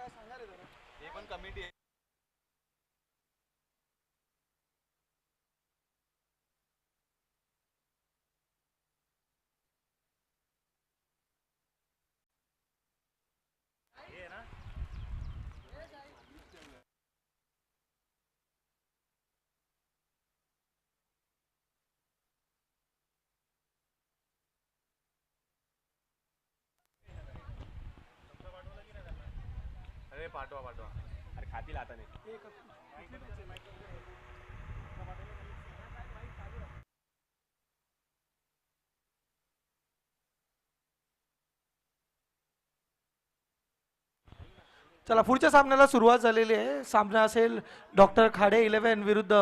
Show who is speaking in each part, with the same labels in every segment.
Speaker 1: हे पण कमिटी आहे. अरे पाठवा पाठवा. अरे खातील आता नाही.
Speaker 2: चला पुढच्या सामन्याला सुरुवात झालेली आहे. सामना असेल डॉक्टर खाडे 11 विरुद्ध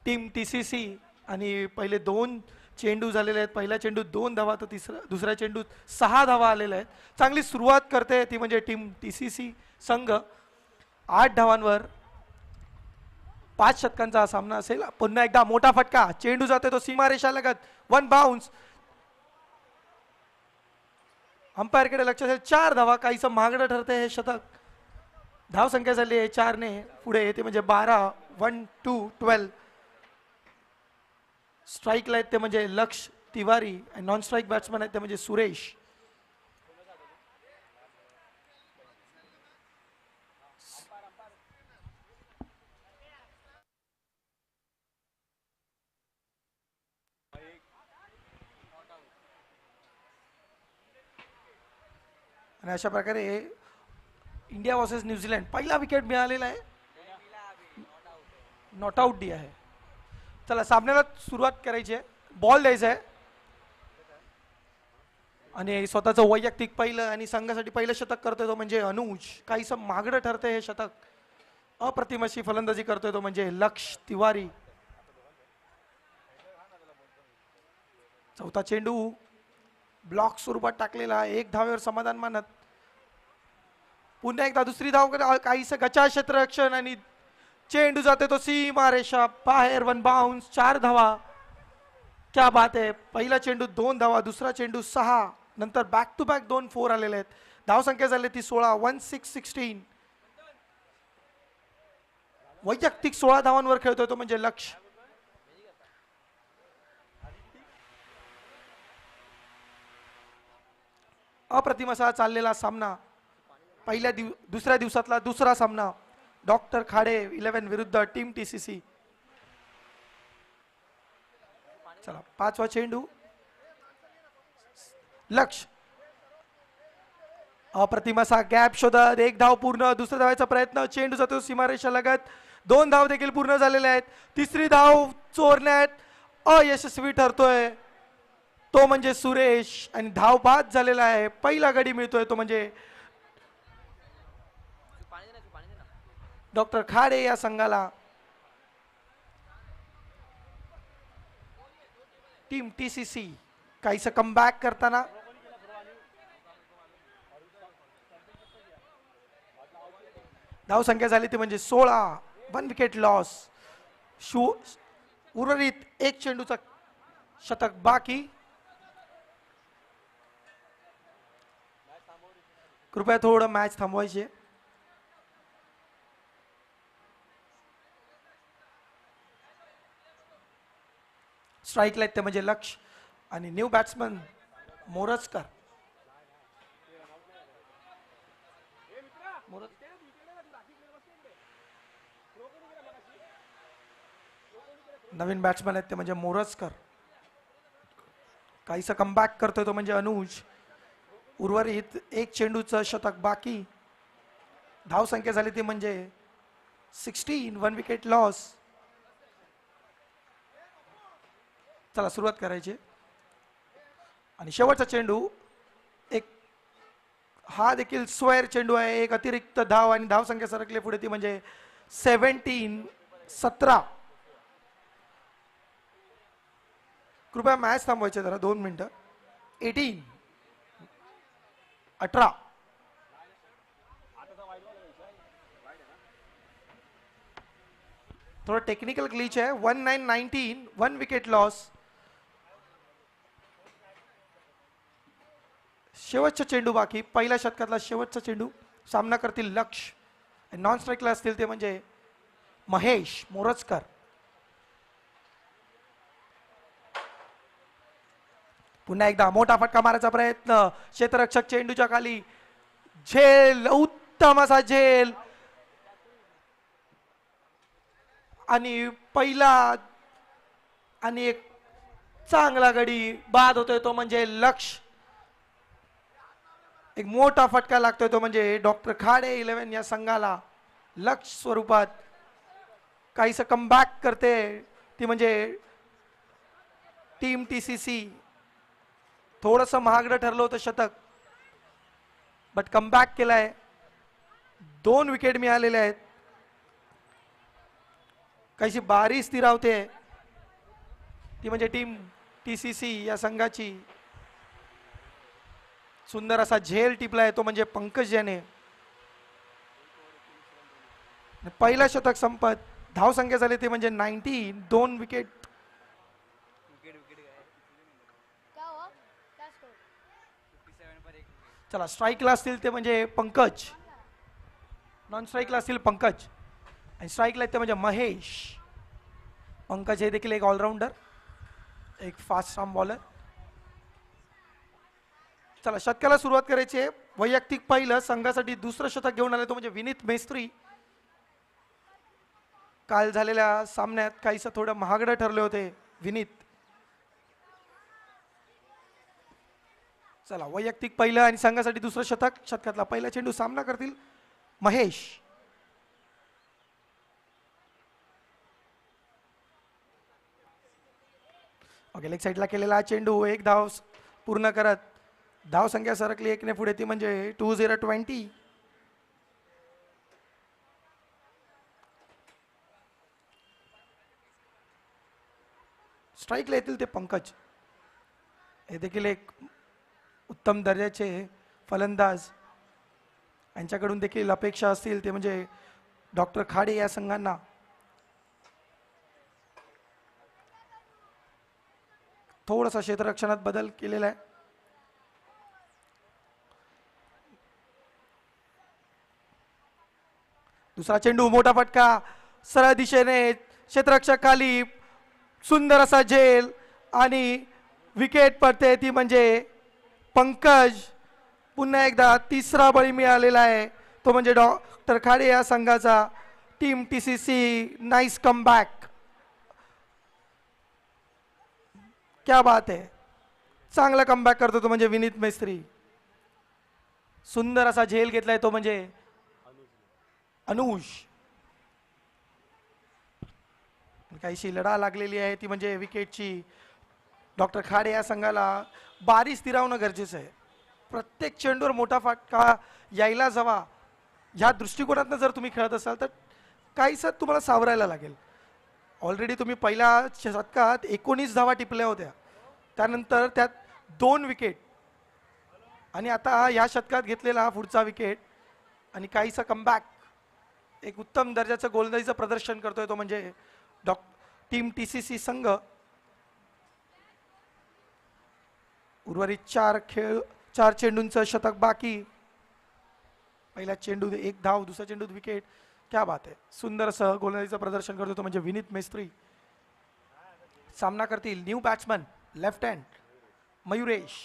Speaker 2: टीम TCC आणि पहिले 2 चेंडू झालेले आहेत. पहिला चेंडू 2 धावा तर दुसऱ्या चेंडू 6 धावा आलेल्या आहेत. चांगली सुरुवात करते ती म्हणजे टीम TCC संघ. 8 धावांवर 5 षटकांचा हा सामना असेल. पुन्हा एकदा मोठा फटका, चेंडू जातोय तो सीमारेषा लगत, 1 बाउन्स. अंपायरकडे लक्ष असेल. 4 धावा, काहीसं महागडं ठरते हे शतक. धाव संख्या झाली आहे 4 ने पुढे येते म्हणजे 12. 1 2 12. स्ट्राईकला आहेत ते म्हणजे लक्ष तिवारी आणि नॉन स्ट्राईक बॅट्समन आहेत ते म्हणजे सुरेश. आणि अशा प्रकारे इंडिया वर्सेस न्यूझीलंड पहिला विकेट मिळालेला आहे. नॉट आउट डी आहे. चला सामन्याला सुरुवात करायची आहे. बॉल द्यायचा आहे आणि स्वतःचं वैयक्तिक पहिलं आणि संघासाठी पहिलं शतक करतोय तो म्हणजे अनुज. काहीसं महागडं ठरतंय हे शतक. अप्रतिम अशी फलंदाजी करतोय तो म्हणजे लक्ष तिवारी. चौथा चेंडू ब्लॉक स्वरूपात टाकलेला, 1 धावेवर समाधान मानत. पुन्हा एकदा दुसरी धाव, काहीसं गचा क्षेत्ररक्षण आणि चेंडू जाते तो सीमा रेषा बाहेर. 1 बाउन्स. 4 धावा. क्या बात आहे. पहिला चेंडू 2 धावा, दुसरा चेंडू 6, नंतर बॅक टू बॅक 2 4 आलेले आहेत. धाव संख्या झाली ती 16. 1 6 16. वैयक्तिक 16 धावांवर खेळतोय तो म्हणजे लक्ष. अप्रतिम असा चाललेला सामना. दुसऱ्या दिवसातला दुसरा सामना डॉक्टर खाडे 11 विरुद्ध टीम TCC. चला 5वा चेंडू लक्ष. अप्रतिम असा गॅप शोधत 1 धाव पूर्ण. दुसऱ्या धावाचा प्रयत्न, चेंडू जातो सीमारेषा लगत. 2 धाव देखील पूर्ण झालेल्या आहेत. तिसरी धाव चोरण्यात अयशस्वी ठरतोय तो म्हणजे सुरेश आणि धाव बाद झालेला आहे. पहिला गडी मिळतोय तो म्हणजे डॉक्टर खाडे या संघाला. टीम TCC काहीसं कमबॅक करताना. धाव संख्या झाली ती म्हणजे 16. 1 विकेट लॉस. उर्वरित 1 चेंडूचा शतक बाकी. कृपया थोडं मॅच थांबवायची. स्ट्राईकला आहेत ते म्हणजे लक्ष आणि न्यू बॅट्समन मोरजकर. नवीन बॅट्समन आहेत ते म्हणजे मोरजकर. काहीसं कमबॅक करतोय तो म्हणजे अनुज. उर्वरित 1 चेंडूचं शतक बाकी. धाव संख्या झाली ती म्हणजे 16. 1 विकेट लॉस. चला सुरुवात करायची आणि शेवटचा चेंडू एक हा देखील स्क्वेअर चेंडू आहे. 1 अतिरिक्त धाव आणि धाव संख्या सरकली पुढे ती म्हणजे 17. कृपया मॅच थांबवायचे जरा 2 मिनिटं. 18. थोडं टेक्निकल ग्लिच आहे. 19 1 विकेट लॉस. शेवटचा चेंडू बाकी. पहिल्या षटकातला शेवटचा चेंडू सामना करतील लक्ष. नॉन स्ट्राईकला असतील ते म्हणजे महेश मोरजकर. पुन्हा एकदा मोठा फटका मारायचा प्रयत्न, क्षेत्ररक्षक चेंडूच्या खाली, झेल, उत्तम असा झेल आणि पहिला आणि एक चांगला गडी बाद होतोय तो म्हणजे लक्ष. एक मोठा फटका लागतोय तो म्हणजे डॉक्टर खाडे 11 या संघाला. लक्ष स्वरूपात काहीसं कमबॅक करते ती म्हणजे टीम TCC. थोडंसं महागडं ठरलं होतं शतक, बट कमबॅक केलाय. 2 विकेट मिळालेले आहेत. काहीशी बारी स्थिरावते ती म्हणजे टीम TCC या संघाची. सुंदर असा झेल टिपलाय तो म्हणजे पंकज याने. पहिला शतक संपत धावसंख्या झाली ते म्हणजे 19. 2 विकेट. चला स्ट्राईकला असतील ते म्हणजे पंकज, नॉन स्ट्राईकला असतील पंकज आणि स्ट्राईकला ते म्हणजे महेश. पंकज हे देखील एक ऑलराऊंडर, एक फास्ट आर्म बॉलर. चला शतकाला सुरुवात करायची आहे. वैयक्तिक पहिलं, संघासाठी दुसरं शतक घेऊन आले तो म्हणजे विनीत मेस्त्री. काल झालेल्या सामन्यात काहीसं थोडं महागडं ठरले होते विनीत. चला वैयक्तिक पहिलं आणि संघासाठी दुसरं शतक. शतकातला पहिला चेंडू सामना करतील महेश. ओके, लेग साईडला केलेला चेंडू, एक धाव पूर्ण करत धाव संख्या सरकली 1 ने पुढे ती म्हणजे 2020. स्ट्राईकला येतील ते पंकज, हे देखील एक उत्तम दर्जाचे फलंदाज. यांच्याकडून देखील अपेक्षा असतील ते म्हणजे डॉक्टर खाडे या संघांना. थोडासा क्षेत्ररक्षणात बदल केलेला आहे. दुसरा चेंडू, मोठा फटका सरळ दिशेने, क्षेत्ररक्षक खाली, सुंदर असा झेल आणि विकेट पडते ती म्हणजे पंकज. पुन्हा एकदा तिसरा बळी मिळालेला आहे तो म्हणजे डॉक्टर खाडे या संघाचा. Team TCC nice comeback. क्या बात आहे, चांगला कमबॅक करतो तो म्हणजे विनीत मेस्त्री. सुंदर असा झेल घेतलाय तो म्हणजे अनुज. काहीशी लढा लागलेली आहे ती म्हणजे विकेटची. डॉक्टर खाडे या संघाला बारी स्थिरावणं गरजेचं आहे. प्रत्येक चेंडूवर मोठा फटका यायला जावा ह्या दृष्टिकोनातनं जर तुम्ही खेळत असाल तर काहीसं तुम्हाला सावरायला लागेल. ऑलरेडी तुम्ही पहिल्या शतकात 19 धावा टिपल्या होत्या, त्यानंतर त्यात 2 विकेट आणि आता ह्या शतकात घेतलेला हा पुढचा विकेट आणि काहीसं कमबॅक. एक उत्तम दर्जाचं गोलंदाजीचं प्रदर्शन करतोय तो म्हणजे टीम TCC संघ. उर्वरित 4 चेंडूंचं शतक बाकी. पहिला चेंडू 1 धाव, दुसरा चेंडू विकेट. क्या बात आहे, सुंदर असं गोलंदाजीचं प्रदर्शन करतो तो म्हणजे विनीत मेस्त्री. सामना करतील new batsman left hand Mayuresh.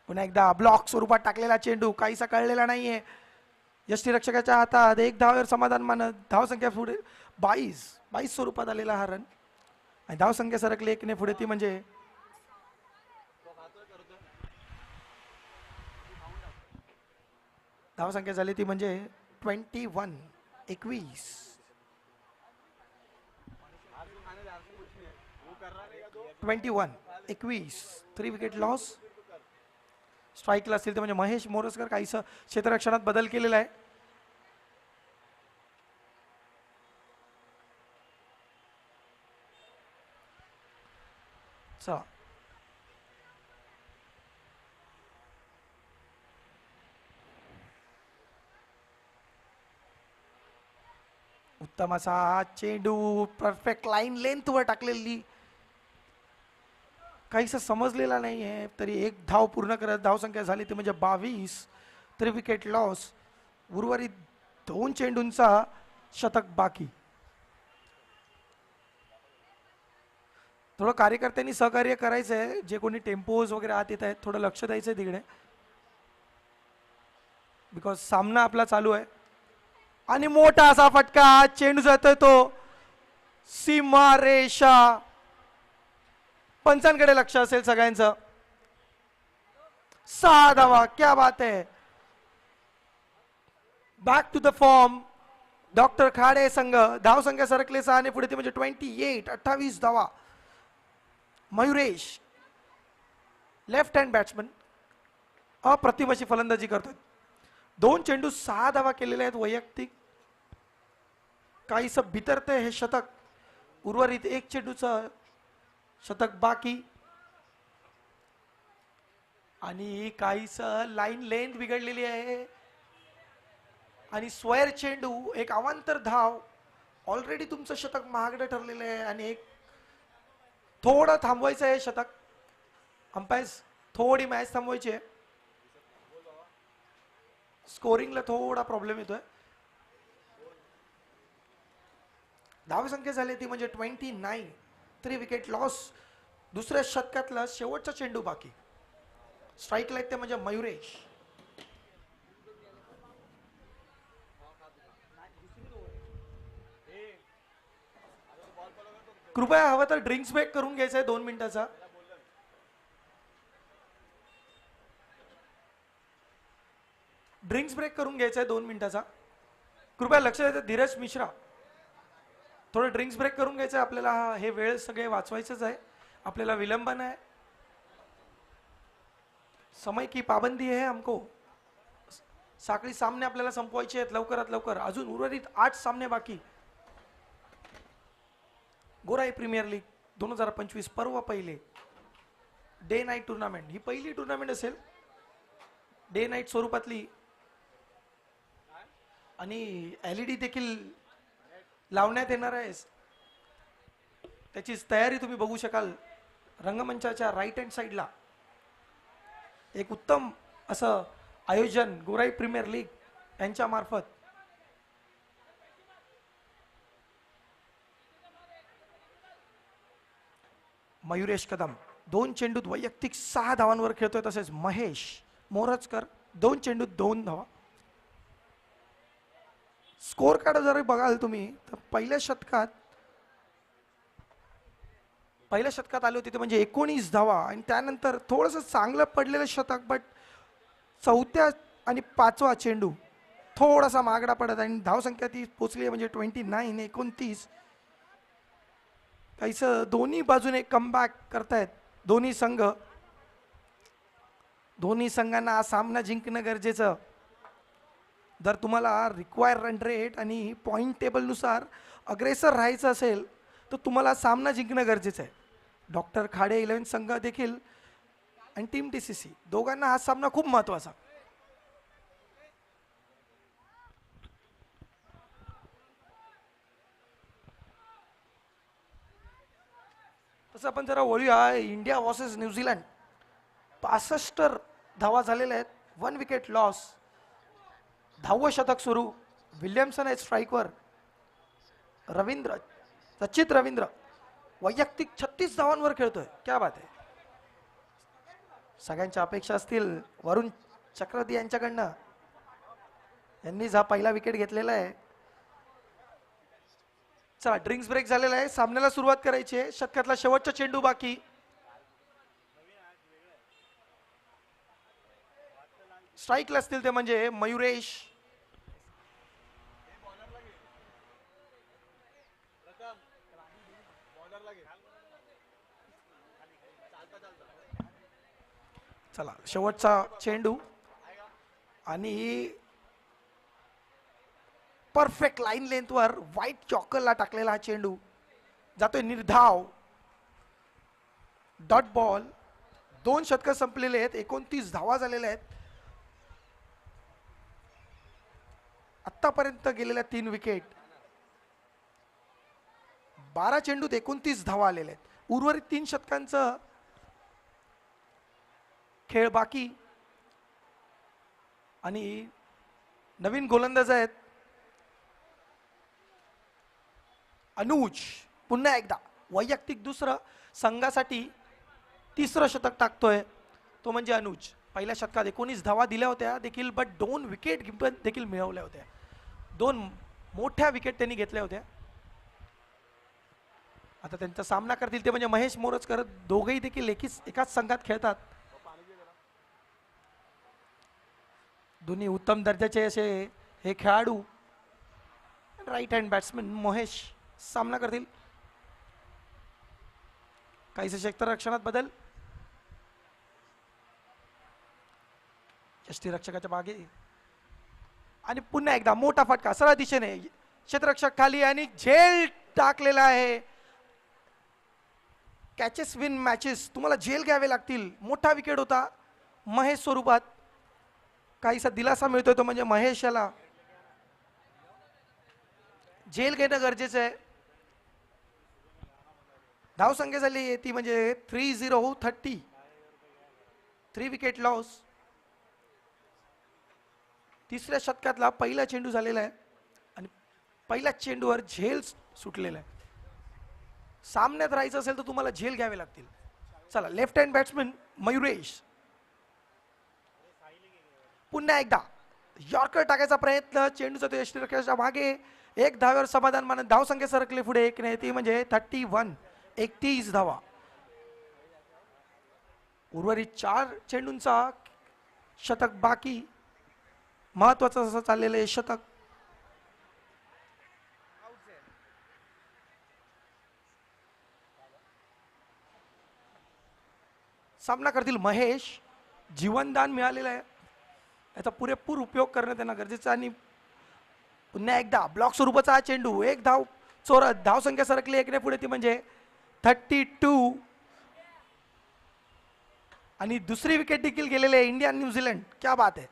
Speaker 2: पुन्हा एकदा ब्लॉक स्वरूपात टाकलेला चेंडू काहीसा कळलेला नाहीये. यष्टीरक्षकाच्या हातात 1 धावावर समाधान मानत धावसंख्या पुढे 22 स्वरूपात आलेला हा रन आणि धावसंख्या सरकली 1 ने पुढे ती म्हणजे धावसंख्या झाली ती म्हणजे 21. 3 विकेट लॉस. स्ट्राईकला असतील ते म्हणजे महेश मोरजकर. काहीसं क्षेत्ररक्षणात बदल केलेला आहे. चला उत्तम असा चेंडू परफेक्ट लाईन लेंथ वर टाकलेली काहीसं समजलेला नाही आहे, तरी एक धाव पूर्ण करत धावसंख्या झाली ती म्हणजे 22, 3 विकेट लॉस. उर्वरित 2 चेंडूंचा शतक बाकी. थोडं कार्यकर्त्यांनी सहकार्य करायचं आहे, जे कोणी टेम्पोज वगैरे आत येत आहेत थोडं लक्ष द्यायचं आहे तिकडे, बिकॉज सामना आपला चालू आहे. आणि मोठा असा फटका, चेंडू जातोय तो सीमारेषा. पंचांकडे लक्ष असेल सगळ्यांचं. 6 धावा, क्या बात आहे. Back to the form. Doctor Khade संघ धावसंख्या सरकले 6 आणि पुढे ते म्हणजे 28 धावा. मयुरेश लेफ्ट हँड बॅट्समन अप्रतिम अशी फलंदाजी करतोय. 2 चेंडू 6 धावा केलेले आहेत वैयक्तिक. काहीसं बितरते हे शतक. उर्वरित 1 चेंडूचं शतक बाकी. आणि काहीसं लाईन लेंथ बिघडलेली आहे आणि स्क्वेअर चेंडू एक अवांतर धाव. ऑलरेडी तुमचं शतक महागडं ठरलेलं आहे आणि एक थोडं थांबवायचं आहे शतक. अंपायर्स थोडी मॅच थांबवायची आहे. स्कोरिंगला थोडा प्रॉब्लेम येतोय. धावसंख्या झाली ती म्हणजे 29, 3 विकेट लॉस. दुसऱ्या शतकातला शेवटचा चेंडू बाकी. स्ट्राईकला ते म्हणजे मयुरेश. कृपया हवं तर ड्रिंक्स ब्रेक करून घ्यायचा आहे 2 मिनिटाचा. ड्रिंक्स ब्रेक करून घ्यायचा आहे 2 मिनिटाचा. कृपया लक्ष द्यायचं. धीरज मिश्रा थोडं ड्रिंक्स ब्रेक करून घ्यायचं आहे आपल्याला. हे वेळ सगळे वाचवायचंच आहे आपल्याला. विलंबन आहे. समय की पाबंदी है हमको. साखळी सामने आपल्याला संपवायचे आहेत लवकरात लवकर. अजून उर्वरित 8 सामने बाकी. गोराई प्रीमियर लीग 2025 पर्व पहिले डे नाईट टुर्नामेंट. ही पहिली टुर्नामेंट असेल डे नाईट स्वरूपातली. आणि LED देखील लावण्यात येणार आहे. त्याची तयारी तुम्ही बघू शकाल. रंगमंचाच्या राईट हँड साईडला एक उत्तम असं आयोजन गोराई प्रीमियर लीग यांच्या मार्फत. मयुरेश कदम 2 चेंडूत वैयक्तिक 6 धावांवर खेळतोय. तसेच महेश मोरजकर 2 चेंडूत 2 धावा. स्कोर कार्ड जर बघाल तुम्ही तर पहिल्या शतकात आले होते ते म्हणजे 19 धावा. आणि त्यानंतर थोडंसं चांगलं पडलेलं शतक, बट 4थ्या आणि 5वा चेंडू थोडासा मागडा पडत आणि धावसंख्या ती पोचली म्हणजे 29 काहीसं दोन्ही बाजूने कमबॅक करतायत दोन्ही संघ. दोन्ही संघांना हा सामना जिंकणं गरजेचं. जर तुम्हाला रिक्वायर रन रेट आणि पॉईंट टेबलनुसार अग्रेसर राहायचं असेल तर तुम्हाला सामना जिंकणं गरजेचं आहे. डॉक्टर खाडे 11 संघ देखील आणि टीम TCC दोघांना हा सामना खूप महत्त्वाचा. तसं आपण जरा वळूया. इंडिया वर्सेस न्यूझीलंड 65 धावा झालेल्या आहेत. 1 विकेट लॉस. 10वं शतक सुरू. विल्यमसन आहे स्ट्राईकवर. सचित रवींद्र वैयक्तिक 36 धावांवर खेळतोय. क्या बात आहे. सगळ्यांच्या अपेक्षा असतील वरुण चक्रवर्ती यांच्याकडनं. यांनीच हा पहिला विकेट घेतलेला आहे. चला ड्रिंक्स ब्रेक झालेला आहे. सामन्याला सुरुवात करायची आहे. शतकातला शेवटचा चेंडू बाकी. स्ट्राईकला असतील ते म्हणजे मयुरेश. चला शेवटचा चेंडू आणि परफेक्ट लाईन लेंथवर व्हाईट चॉकलला टाकलेला हा चेंडू जातोय निर्धाव. Dot ball. 2 षटकं संपलेले आहेत. 29 धावा झालेल्या आहेत. आतापर्यंत गेलेल्या 3 विकेट. 12 चेंडूत 29 धावा आलेल्या आहेत. उर्वरित 3 षटकांचं खेळ बाकी आणि नवीन गोलंदाज आहेत अनुज, पुन्हा एकदा वैयक्तिक दुसरं, संघासाठी तिसरं शतक टाकतोय तो म्हणजे अनुज. पहिल्या शतकात 19 धावा दिल्या होत्या देखील, बट 2 विकेट देखील मिळवल्या होत्या. 2 मोठ्या विकेट त्यांनी घेतल्या होत्या. आता त्यांचा सामना करतील ते म्हणजे महेश मोरजकर. दोघेही देखील एकाच संघात खेळतात. दोन्ही उत्तम दर्जाचे असे हे खेळाडू. राईट हँड बॅट्समन महेश सामना करतील. काहीसे क्षेत्ररक्षणात बदल. यष्टीरक्षकाच्या मागे आणि पुन्हा एकदा मोठा फटका सरळ दिशेने. क्षेत्ररक्षक खाली आणि झेल टाकलेला आहे. कॅचेस विन मॅचेस, तुम्हाला झेल घ्यावे लागतील. मोठा विकेट होता महेश स्वरूपात. काहीसा दिलासा मिळतोय तो म्हणजे महेश याला झेल घेणं गरजेचं आहे. धावसंख्या झाली ती म्हणजे 30 3 विकेट लॉस. तिसऱ्या शतकातला पहिला चेंडू झालेला आहे आणि पहिल्या चेंडूवर झेल सुटलेला आहे. सामन्यात राहायचं असेल तर तुम्हाला झेल घ्यावे लागतील. चला, लेफ्ट हँड बॅट्समन मयुरेश पुन्हा एकदा यॉर्कर टाकायचा प्रयत्न. चेंडू जातो यष्टीरक्षकाच्या मागे. 1 धाव्यावर समाधान मानत धावसंख्या सरकली पुढे 1 ने, ती म्हणजे 31 धावा. उर्वरित 4 चेंडूंचा शतक बाकी. महत्वाचं असं चाललेलं आहे शतक. सामना करतील महेश. जीवनदान मिळालेलं आहे, याचा पुरेपूर उपयोग करणं त्यांना गरजेचं. आणि पुन्हा एकदा ब्लॉक स्वरूपाचा हा चेंडू. 1 धाव चोरत धावसंख्या सरकली 1 ने पुढे, ती म्हणजे 32. आणि दुसरी विकेट देखील गेलेली आहे इंडिया न्यूझीलंड. क्या बात आहे.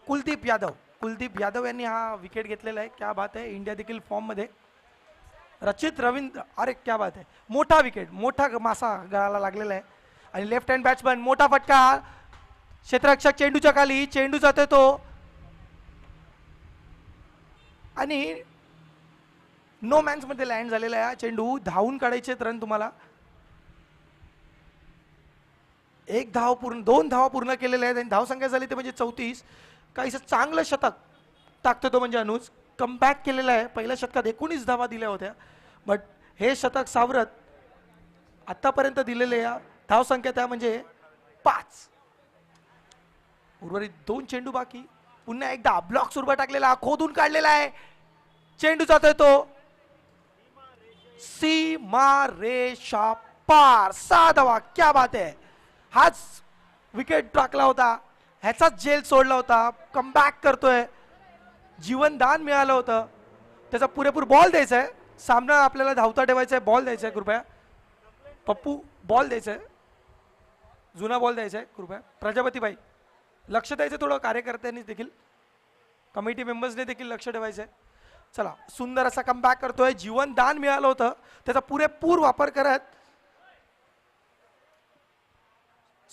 Speaker 2: कुलदीप यादव यांनी हा विकेट घेतलेला आहे. क्या बात आहे. इंडिया देखील फॉर्म मध्ये. रचित रवींद्र, अरे क्या बात आहे. मोठा विकेट, मोठा मासा गळाला लागलेला आहे. आणि लेफ्ट हँड बॅट्समन मोठा फटका. क्षेत्ररक्षक चेंडूच्या खाली, चेंडू जातोय तो आणि नो मॅन्स मध्ये लँड झालेला आहे. चेंडू धावून काढायचे रन तुम्हाला. 1 धाव पूर्ण, 2 धावा पूर्ण केलेल्या आहेत आणि धावसंख्या झाली ते म्हणजे 34. काहीसं चांगलं शतक टाकतो तो म्हणजे अनुज. कमबॅक केलेला आहे. पहिल्या शतकात 19 धावा दिल्या होत्या, बट हे शतक सावरत आतापर्यंत दिलेले धावसंख्या त्या म्हणजे 5. उर्वरित 2 चेंडू बाकी. पुन्हा एकदा ब्लॉक स्वरूपात टाकलेला, खोदून काढलेला आहे. चेंडू जातोय तो सीमा रेषा पार. 6 धावा. क्या बात आहे. हाच विकेट टाकला होता, ह्याचाच जेल सोडला होता. कमबॅक करतोय. जीवनदान मिळालं होतं, त्याचा पुरेपूर बॉल द्यायचा आहे. सामना आपल्याला धावता ठेवायचा आहे. बॉल द्यायचा आहे कृपया. पप्पू बॉल द्यायचा आहे, जुना बॉल द्यायचा आहे कृपया. प्रजापतीबाई लक्ष द्यायचं थोडं. कार्यकर्त्यांनी देखील, कमिटी मेंबर्सने देखील लक्ष ठेवायचं आहे. चला, सुंदर असा कमबॅक करतोय. जीवनदान मिळालं होतं, त्याचा पुरेपूर वापर करत,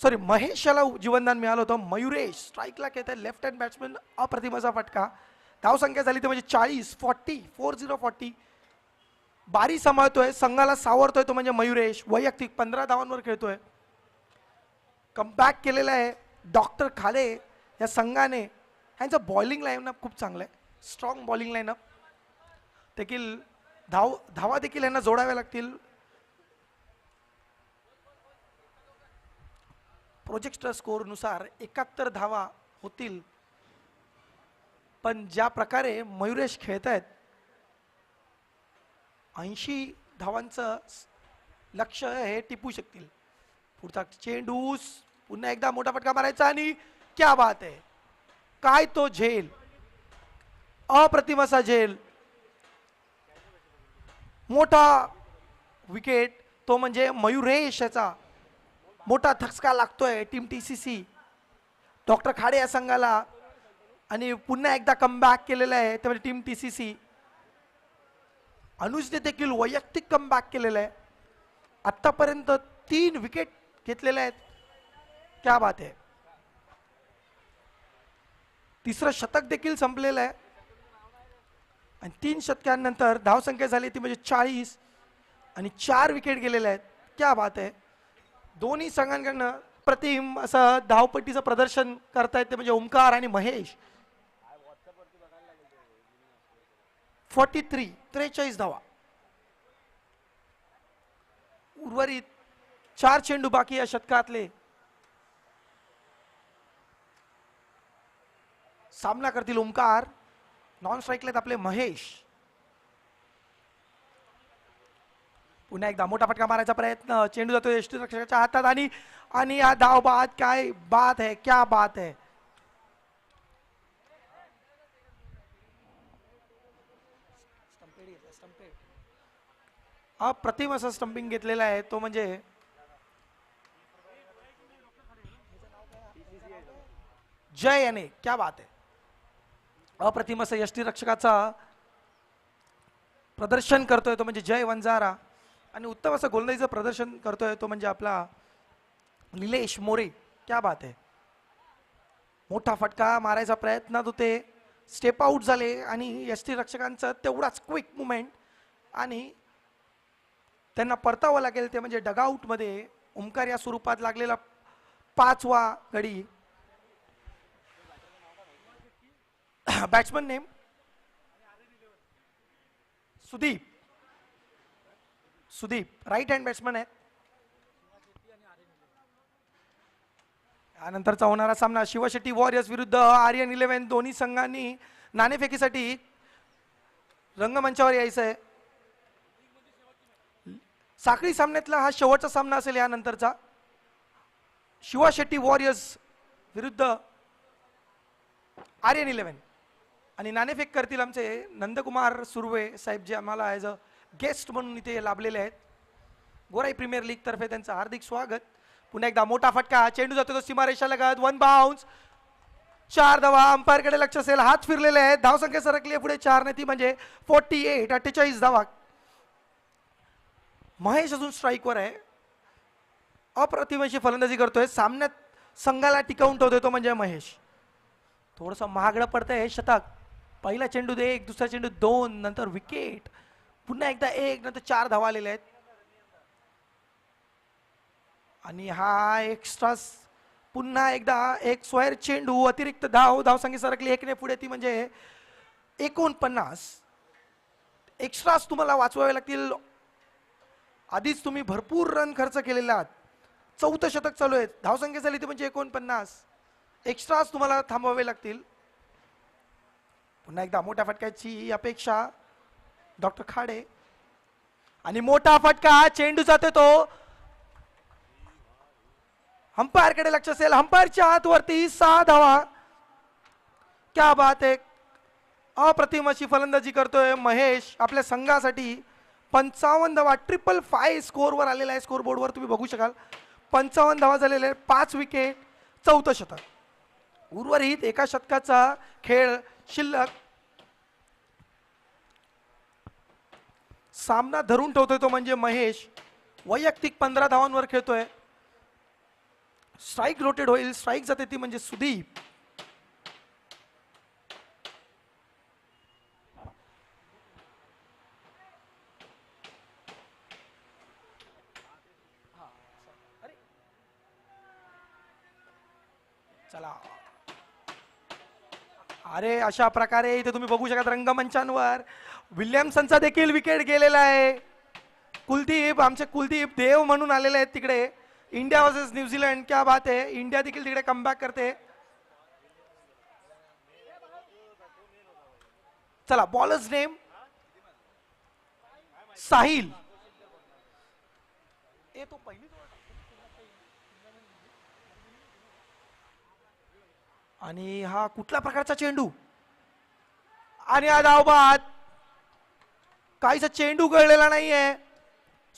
Speaker 2: सॉरी महेश याला जीवनदान मिळालं होतं. मयुरेश स्ट्राईकला खेळत आहे. लेफ्ट हँड बॅट्समन, अप्रतिमाचा फटका. धावसंख्या झाली ते म्हणजे 40. बारी सांभाळतोय, संघाला सावरतोय तो म्हणजे मयुरेश. वैयक्तिक 15 धावांवर खेळतोय. कमबॅक केलेला आहे डॉक्टर खाडे या संघाने. ह्यांचं बॉलिंग लाईनअप खूप चांगलं आहे, स्ट्रॉंग बॉलिंग लाईनअप. देखील धावा देखील यांना जोडाव्या लागतील. प्रोजेक्ट स्कोअरनुसार 71 धावा होतील, पण ज्या प्रकारे मयुरेश खेळत आहेत 80 धावांचं लक्ष्य हे टिपू शकतील. पुढचा चेंडू, पुन्हा एकदा मोठा फटका मारायचा आणि क्या बात आहे. काय तो झेल, अप्रतिम असा झेल. मोठा विकेट तो म्हणजे मयुरेश याचा. मोठा धक्का लागतोय टीम TCC डॉक्टर खाडे या संघाला. आणि पुन्हा एकदा कमबॅक केलेला आहे ते म्हणजे टीम TCC. अनुजने देखील वैयक्तिक कमबॅक केलेला आहे. आतापर्यंत 3 विकेट घेतलेले आहेत. क्या बात आहे. तिसरं शतक देखील संपलेलं आहे आणि 3 शतकांनंतर धावसंख्या झाली ती म्हणजे 40 आणि 4 विकेट गेलेले आहेत. क्या बात आहे. दोन्ही संघांकडनं प्रतिम असं धावपट्टीचं प्रदर्शन करतायत ते म्हणजे ओमकार आणि महेश. 43 धावा. उर्वरित 4 चेंडू बाकी या शतकातले. सामना करतील ओमकार. नॉन स्ट्राईकला आपले महेश. पुन्हा एकदा मोठा फटका मारायचा प्रयत्न. चेंडू जातो यष्टीरक्षकाच्या हातात आणि हा धाव बाद. काय बात है, क्या बात है. अप्रतिम असं स्टंपिंग घेतलेलं आहे तो म्हणजे जय याने. क्या बात आहे. अप्रतिम असं यष्टीरक्षकाचा प्रदर्शन करतोय तो म्हणजे जय वंजारा आणि उत्तम असं गोलंदाजीचं प्रदर्शन करतोय तो म्हणजे आपला निलेश मोरे. क्या बात आहे. मोठा फटका मारायचा प्रयत्न तो ते स्टेप आउट झाले आणि यष्टीरक्षकांचं तेवढाच क्विक मुवमेंट आणि त्यांना परतावं लागेल ते म्हणजे डगआउट मध्ये. ओमकार या स्वरूपात लागलेला 5वा गडी. Batsman name Sudeep right hand batsman आहेत. यानंतरचा होणारा सामना शिवशेट्टी वॉरियर्स विरुद्ध आर्यन 11. दोन्ही संघांनी नाणेफेकीसाठी रंगमंचावर यायचं आहे. साखळी सामन्यातला हा शेवटचा सामना असेल यानंतरचा. शिवशेट्टी वॉरियर्स विरुद्ध आर्यन 11 आणि नाणेफेक करतील आमचे नंदकुमार सुर्वे साहेब जे आम्हाला ॲज अ गेस्ट म्हणून इथे लाभलेले आहेत. गोराई प्रीमियर लीग तर्फे त्यांचं हार्दिक स्वागत. पुन्हा एकदा मोठा फटका. चेंडू जातो तो सीमारेषा लगत. 1 बाउन्स. 4 धावा. अंपायरकडे लक्ष असेल. हात फिरलेले आहेत. धावसंख्या सरकली आहे पुढे 4 ने ती म्हणजे 48 धावा. महेश अजून स्ट्राईकवर आहे. अप्रतिम अशी फलंदाजी करतोय. सामन्यात संघाला टिकवून ठेवतोय तो म्हणजे महेश. थोडंसं महागडं पडतंय हे शतक. पहिला चेंडू 1, दुसरा चेंडू 2, नंतर विकेट. पुन्हा एकदा 1, नंतर 4 धावा आलेल्या आहेत आणि हा एक्स्ट्रा पुन्हा एकदा एक स्क्वेअर चेंडू. अतिरिक्त धावसंख्या सरकली 1 ने पुढे ती म्हणजे 49. एक्स्ट्रास तुम्हाला वाचवावे लागतील. आधीच तुम्ही भरपूर रन खर्च केलेले आहात. 4थं शतक चालू आहे. धावसंख्या झाली ती म्हणजे 49. एक्स्ट्रास तुम्हाला थांबवावे लागतील. पुन्हा एकदा मोठ्या फटक्याची अपेक्षा डॉक्टर खाडे आणि मोठा फटका. चेंडू जातो तो अंपायरकडे लक्ष असेल. अंपायरच्या हातवरती 6 धावा. क्या बात आहे. अप्रतिम अशी फलंदाजी करतोय महेश आपल्या संघासाठी. 55 धावा. 555 स्कोरवर आलेला आहे. स्कोर बोर्डवर तुम्ही बघू शकाल. 55 धावा झालेले. 5 विकेट. 4थं शतक. उर्वरित एका शतकाचा खेळ शिल्लक. सामना धरून ठेवतोय तो म्हणजे महेश. वैयक्तिक 15 धावांवर खेळतोय. स्ट्राईक रोटेट होईल. स्ट्राईक जाते ती म्हणजे सुदीप. चला. अरे अशा प्रकारे इथे तुम्ही बघू शकता रंगमंचांवर विल्यमसनचा देखील विकेट गेलेला आहे. कुलदीप आमचे कुलदीप देव म्हणून आलेले आहेत तिकडे. India versus New Zealand. क्या बात आहे. इंडिया देखील तिकडे कमबॅक करते. चला बॉलर्स नेम साहिल. तो पहिली आणि हा कुठल्या प्रकारचा चेंडू आणि हा धावबाद. काहीसा चेंडू गळलेला नाहीये.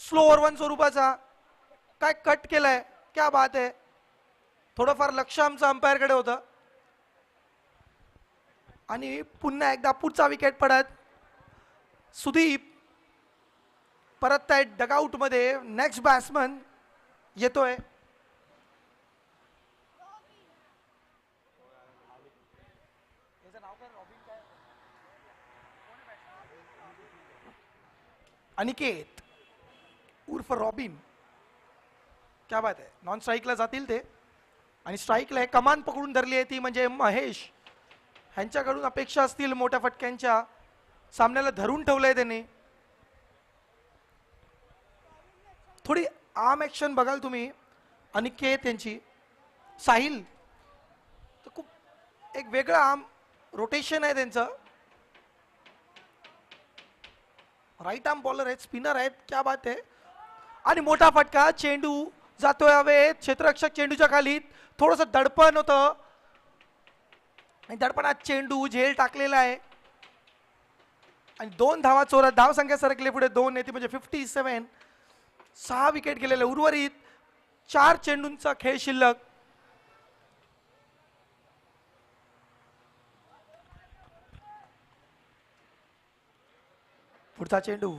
Speaker 2: स्लो ओव्हर 1 स्वरूपाचा. काय कट केलाय. क्या बात आहे. थोडंफार लक्ष आमचं अंपायरकडे होतं आणि पुन्हा एकदा पुढचा विकेट पडत. सुदीप परत आहेत डगआउट मध्ये. नेक्स्ट बॅट्समन येतोय. अनिकेत उर्फ रॉबिन, क्या बात आहे. नॉन स्ट्राईकला जातील ते आणि स्ट्राईकला कमान पकडून धरली आहे ती म्हणजे महेश. ह्यांच्याकडून अपेक्षा असतील मोठ्या फटक्यांच्या. सामन्याला धरून ठेवलंय त्यांनी. थोडी आर्म ऍक्शन बघाल तुम्ही अनिकेत यांची. साहिल तर खूप एक वेगळं आर्म रोटेशन आहे त्यांचं. राईट आर्म बॉलर आहेत, स्पिनर आहेत, क्या बात आहे. आणि मोठा फटका, चेंडू जातोय हवेत. क्षेत्ररक्षक चेंडूच्या खाली, थोडंसं दडपण होतं आणि दडपणात चेंडू झेल टाकलेला आहे आणि 2 धावा चोरत धाव संख्या सरकली पुढे 2 येते म्हणजे 57. 6 विकेट गेलेले. उर्वरित 4 चेंडूंचा खेळ शिल्लक. पुढचा चेंडू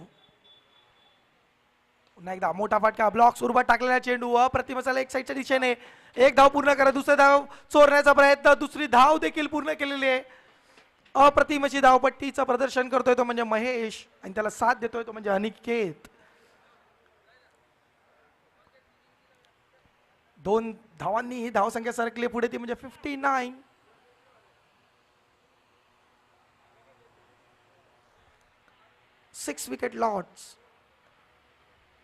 Speaker 2: पुन्हा एकदा मोठा फटका, ब्लॉक स्वरूपात टाकलेला चेंडू अप्रतिम असायला एक साईडच्या दिशेने. एक धाव पूर्ण करा, दुसरी धाव चोरण्याचा प्रयत्न, दुसरी धाव देखील पूर्ण केलेली आहे. अप्रतिम अशी धावपट्टीचं प्रदर्शन करतोय तो म्हणजे महेश आणि त्याला साथ देतोय तो म्हणजे अनिकेत. 2 धावांनी ही धावसंख्या सरकली पुढे ती म्हणजे 59. Six wicket lots.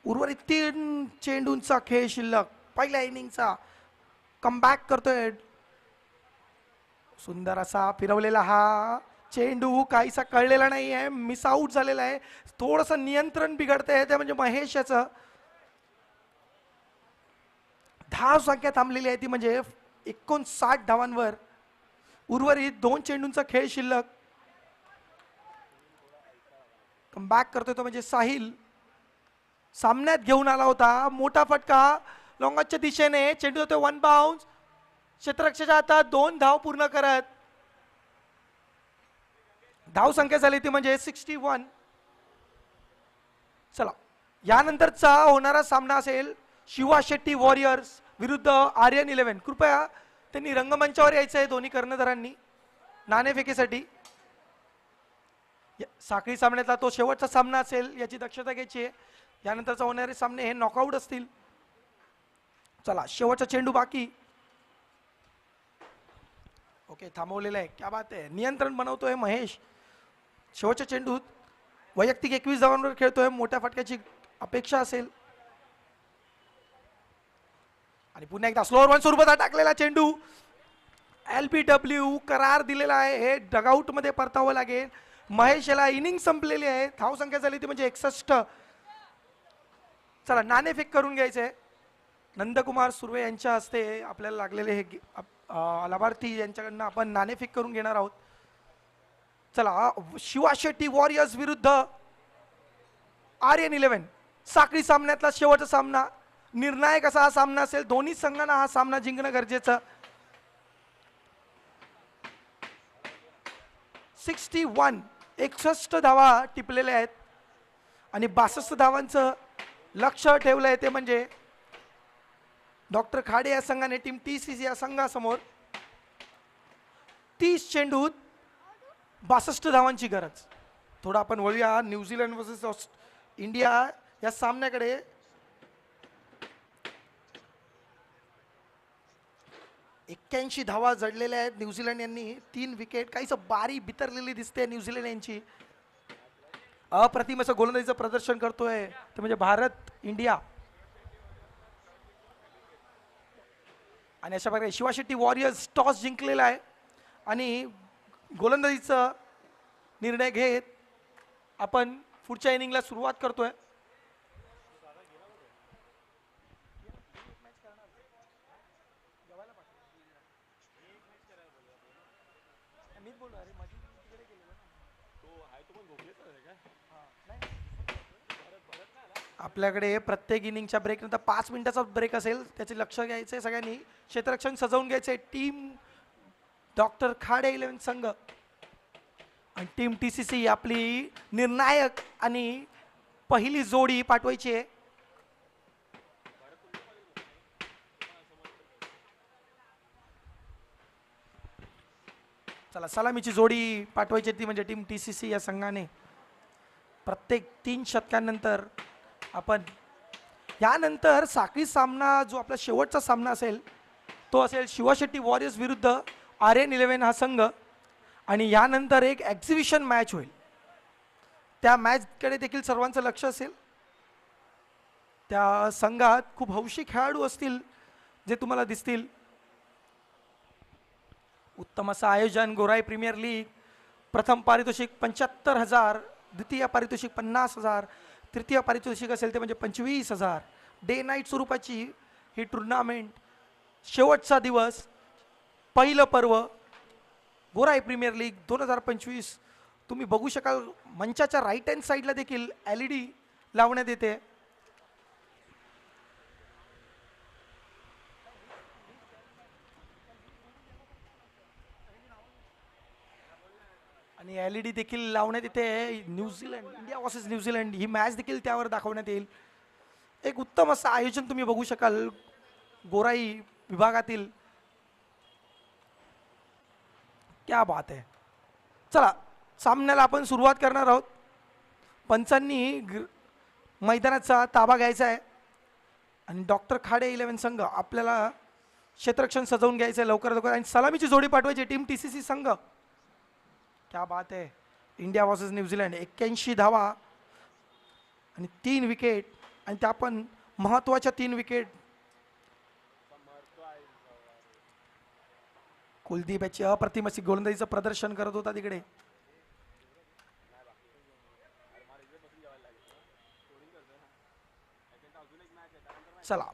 Speaker 2: उर्वरित 3 चेंडूंचा खेळ शिल्लक. पहिल्या इनिंगचा कमबॅक करतोय. सुंदर असा फिरवलेला हा चेंडू काहीसा कळलेला नाही आहे, मिस आउट झालेला आहे. थोडंसं नियंत्रण बिघडतंय ते म्हणजे महेश याचं. धाव संख्या थांबलेली आहे ती म्हणजे 59 धावांवर. उर्वरित 2 चेंडूंचा खेळ शिल्लक. कमबॅक करतोय तो म्हणजे साहिल. सामन्यात घेऊन आला होता, मोठा फटका लॉंगॉनच्या दिशेने, चेंडू होतो 1 बाउन्स. क्षेत्ररक्षकाच्या हातात 2 धाव पूर्ण करत धाव संख्या झाली ती म्हणजे 61. चला यानंतरचा होणारा सामना असेल शिवा शेट्टी वॉरियर्स विरुद्ध आर्यन 11. कृपया त्यांनी रंगमंचावर यायचं आहे दोन्ही कर्णधारांनी नाणेफेकीसाठी. साखळी सामन्यातला तो शेवटचा सामना असेल याची दक्षता घ्यायची आहे. यानंतरचा होणारे सामने हे नॉकआउट असतील. चला शेवटचा चेंडू बाकी. ओके थांबवलेला आहे, क्या बात आहे. नियंत्रण बनवतोय महेश. शेवटच्या चेंडूत वैयक्तिक 21 धावांवर खेळतोय. मोठ्या फटक्याची अपेक्षा असेल. आणि पुन्हा एकदा स्लोअर 1 स्वरूपात टाकलेला चेंडू. LBW करार दिलेला आहे. हे डगआउट मध्ये परतावं लागेल. महेश याला इनिंग संपलेली आहे. धाव संख्या झाली ती म्हणजे 61. चला नाणेफेक करून घ्यायचंय. नंदकुमार सुर्वे यांच्या हस्ते आपल्याला लागलेले हे लाभार्थी यांच्याकडनं आपण नाणेफेक करून घेणार आहोत. चला शिवा शेट्टी वॉरियर्स विरुद्ध आर्यन 11. साखळी सामन्यातला शेवटचा सामना. निर्णायक असा हा सामना असेल. दोन्ही संघांना हा सामना जिंकणं गरजेचं. 61 धावा टिपलेल्या आहेत आणि 62 धावांचं लक्ष ठेवलंय ते म्हणजे डॉक्टर खाडे या संघाने टीम TCC या संघासमोर. 30 चेंडूत 62 धावांची गरज. थोडं आपण वळूया न्यूझीलंड वर्सेस इंडिया या सामन्याकडे. एक्क्याऐंशी धावा जडलेल्या आहेत न्यूझीलंड यांनी. 3 विकेट. काहीच बारी बितरलेली दिसते न्यूझीलंड यांची. अप्रतिम असं गोलंदाजीचं प्रदर्शन करतोय ते म्हणजे भारत इंडिया. आणि अशा प्रकारे शिवा शेट्टी वॉरियर्स टॉस जिंकलेला आहे आणि गोलंदाजीचा निर्णय घेत आपण पुढच्या इनिंगला सुरुवात करतोय. आपल्याकडे प्रत्येक इनिंगच्या ब्रेक नंतर 5 मिनिटाचा ब्रेक असेल. त्याचे लक्ष घ्यायचंय सगळ्यांनी. क्षेत्ररक्षण सजवून घ्यायचंय. टीम डॉक्टर खाडे 11 संघ आणि टीम TCC आपली निर्णायक आणि पहिली जोडी पाठवायची आहे. चला सलामीची जोडी पाठवायची ती म्हणजे टीम TCC या संघाने प्रत्येक 3 षटकांनंतर आपण यानंतर साखळी सामना जो आपला शेवटचा सामना असेल तो असेल शिवा शेट्टी वॉरियर्स विरुद्ध RN11 हा संघ आणि यानंतर एक एक्झिबिशन मॅच होईल. त्या मॅचकडे देखील सर्वांचं लक्ष असेल. त्या संघात खूप हौशी खेळाडू असतील जे तुम्हाला दिसतील. उत्तम असं आयोजन. गोराई प्रीमियर लीग प्रथम पारितोषिक 75,000, द्वितीय पारितोषिक 50,000, तृतीय पारितोषिक असेल ते म्हणजे 25,000. डे नाईट स्वरूपाची ही टुर्नामेंट. शेवटचा दिवस, पहिलं पर्व गोराई प्रीमियर लीग 2025. तुम्ही बघू शकाल मंचाच्या राईट हँड साईडला देखील LED लावण्यात येते. आणि LED देखील लावण्यात येते. न्यूझीलंड, इंडिया वर्सेस न्यूझीलंड ही मॅच देखील त्यावर दाखवण्यात येईल. एक उत्तम असं आयोजन तुम्ही बघू शकाल गोराई विभागातील. क्या बात आहे. चला सामन्याला आपण सुरुवात करणार आहोत. पंचांनी मैदानाचा ताबा घ्यायचा आहे आणि डॉक्टर खाडे 11 संघ आपल्याला क्षेत्ररक्षण सजवून घ्यायचं आहे लवकरात लवकर आणि सलामीची जोडी पाठवायची टीम TCC संघ. क्या बात आहे. इंडिया वर्सेस न्यूझीलंड 81 धावा आणि 3 विकेट आणि त्या पण महत्त्वाच्या 3 विकेट. कुलदीप याची अप्रतिम अशी गोलंदाजीचं प्रदर्शन करत होता तिकडे. चला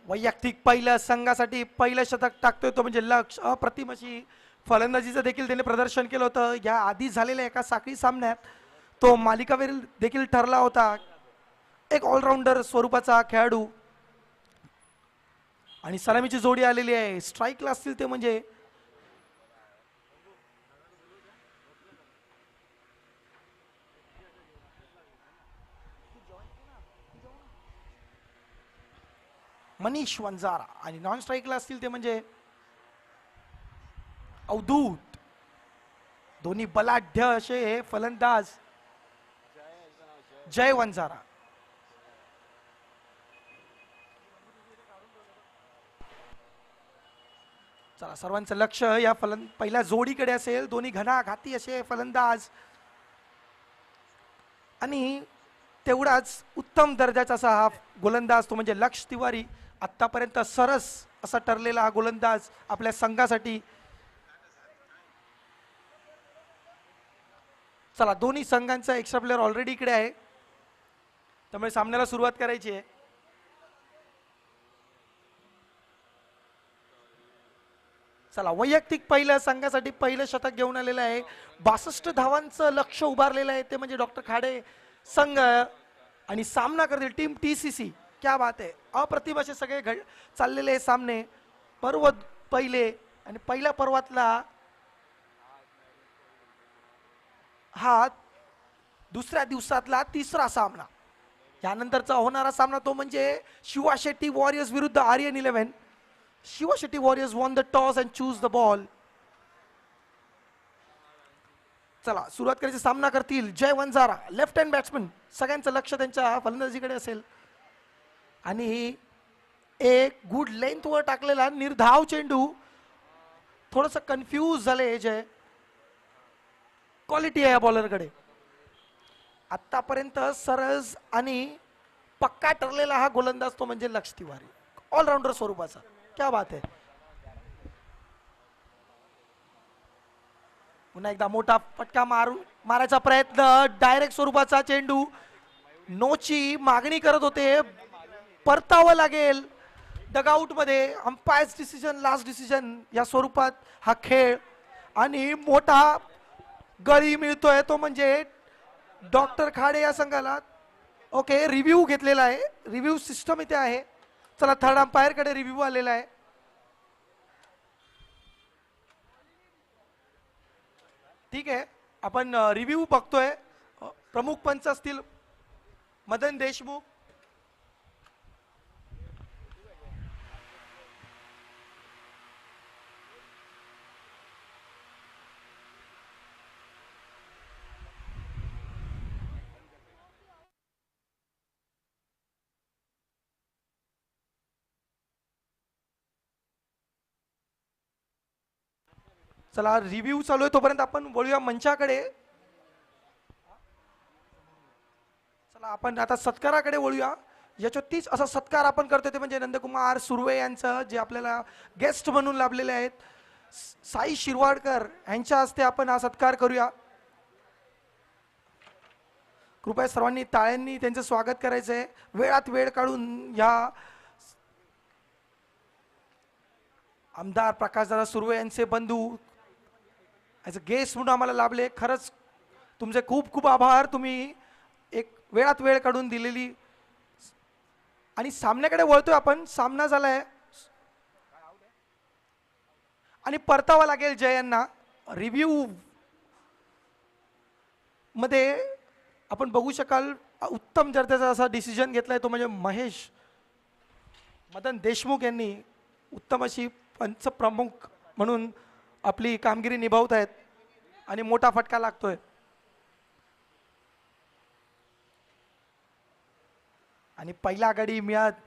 Speaker 2: वैयक्तिक पहिल्या संघासाठी पहिलं शतक टाकतोय तो म्हणजे लक्ष. अप्रतिम अशी फलंदाजीचं देखील त्याने प्रदर्शन केलं होतं. या आधी झालेल्या एका साखळी सामन्यात तो मालिकावीर देखील ठरला होता. एक ऑलराऊंडर स्वरूपाचा खेळाडू आणि सलामीची जोडी आलेली आहे. स्ट्राईकला असतील ते म्हणजे मनीष वंजारा आणि नॉन स्ट्राईकला असतील ते म्हणजे अवधूत. दोन्ही बलाढ्य असे फलंदाज. जय वंजारा. चला सर्वांचं लक्ष या पहिल्या जोडीकडे असेल. दोन्ही घणाघाती असे फलंदाज आणि तेवढाच उत्तम दर्जाचा असा हा गोलंदाज तो म्हणजे लक्ष तिवारी. आतापर्यंत सरस असा ठरलेला हा गोलंदाज आपल्या संघासाठी. चला दोन्ही संघांचा एक्स्ट्रा प्लेअर ऑलरेडी इकडे आहे त्यामुळे सामन्याला सुरुवात करायची आहे. चला वैयक्तिक पहिल्या संघासाठी पहिलं शतक घेऊन आलेलं आहे. 62 धावांचं लक्ष उभारलेलं आहे ते म्हणजे डॉक्टर खाडे संघ आणि सामना करतील टीम TCC. क्या बात आहे. अप्रतिम असे सगळे चाललेले सामने. पर्व पहिले आणि पहिल्या पर्वातला हा दुसऱ्या दिवसातला तिसरा सामना. यानंतरचा होणारा सामना तो म्हणजे शिवा शेट्टी वॉरियर्स विरुद्ध RN11. Shiva Shetty warriors won the toss and choose the ball. चला सुरुवात करायची. सामना करतील जय वंजारा लेफ्ट हँड बॅट्समन. सगळ्यांचं लक्ष त्यांच्या फलंदाजीकडे असेल आणि एक गुड लेंथवर टाकलेला निर्धाव चेंडू. थोडंसं कन्फ्यूज झाले जय. क्वालिटी आहे या बॉलरकडे. आतापर्यंत सरस आणि पक्का ठरलेला हा गोलंदाज तो म्हणजे लक्ष तिवारी ऑलराऊंडर स्वरूपाचा. क्या बात आहे. पुन्हा एकदा मोठा फटका मारायचा प्रयत्न. डायरेक्ट स्वरूपाचा चेंडू. नोची मागणी करत होते. परतावं लागेल डगआउट मध्ये. अंपायर्स डिसिजन लास्ट डिसिजन या स्वरूपात हा खेळ आणि मोठा गळी मिळतोय तो म्हणजे डॉक्टर खाडे या संघाला. ओके रिव्ह्यू घेतलेला आहे. रिव्ह्यू सिस्टम इथे आहे. चला थर्ड अंपायर कडे रिव्ह्यू आलेला आहे. ठीक आहे आपण रिव्ह्यू बघतोय. प्रमुख पंच असतील मदन देशमुख. चला रिव्ह्यू चालू आहे तोपर्यंत आपण वळूया मंचाकडे. चला आपण आता सत्काराकडे वळूया. याच्यातीच असा सत्कार आपण करतो ते म्हणजे नंदकुमार सुर्वे यांचं, जे आपल्याला गेस्ट म्हणून लाभलेले आहेत. साई शिरवाडकर यांच्या हस्ते आपण हा सत्कार करूया. कृपया सर्वांनी टाळ्यांनी त्यांचं स्वागत करायचं आहे. वेळात वेळ काढून या आमदार प्रकाशदादा सुर्वे यांचे बंधू ॲज अ गेस्ट म्हणून आम्हाला लाभले. खरंच तुमचे खूप खूप आभार. तुम्ही एक वेळात वेळ काढून दिलेली. आणि सामन्याकडे वळतोय आपण. सामना झालाय आणि परतावा लागेल जय यांना. रिव्ह्यू मध्ये आपण बघू शकाल उत्तम दर्जाचा असा डिसिजन घेतलाय तो म्हणजे महेश मदन देशमुख यांनी उत्तम अशी पंचप्रमुख म्हणून आपली कामगिरी निभावत आहेत आणि मोठा फटका लागतोय. आणि पहिला गडी मिळत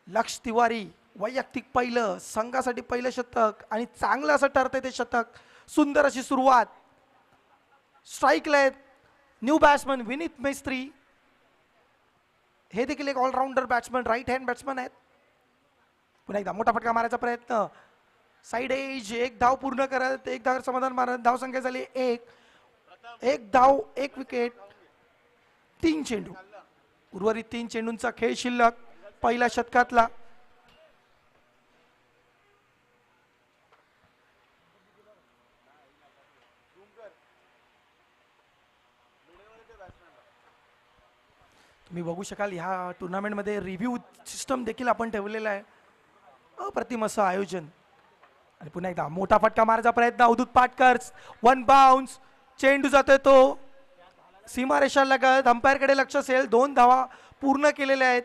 Speaker 2: लक्ष तिवारी वैयक्तिक पहिलं, संघासाठी पहिलं शतक आणि चांगलं असं ठरतंय ते शतक. सुंदर अशी सुरुवात. स्ट्राईकला आहेत न्यू बॅट्समन विनीत मेस्त्री. हे देखील एक all rounder batsman, right hand batsman आहेत. पुन्हा एकदा मोठा फटका मारायचा प्रयत्न. साईड एज, एक धाव पूर्ण करत, एक धाव समाधान मारत. धाव संख्या झाली एक धाव, एक विकेट, 3 चेंडू. उर्वरित 3 चेंडूंचा खेळ शिल्लक पहिल्या शतकातला. तुम्ही बघू शकाल ह्या टुर्नामेंटमध्ये रिव्ह्यू सिस्टम देखील आपण ठेवलेला आहे. अप्रतिम असं आयोजन. आणि पुन्हा एकदा मोठा फटका मारायचा प्रयत्न. अवधूत पाटकर, 1 बाउन्स. चेंडू जातोय तो सीमारेषा लगत. अंपायरकडे लक्ष असेल. 2 धावा पूर्ण केलेल्या आहेत.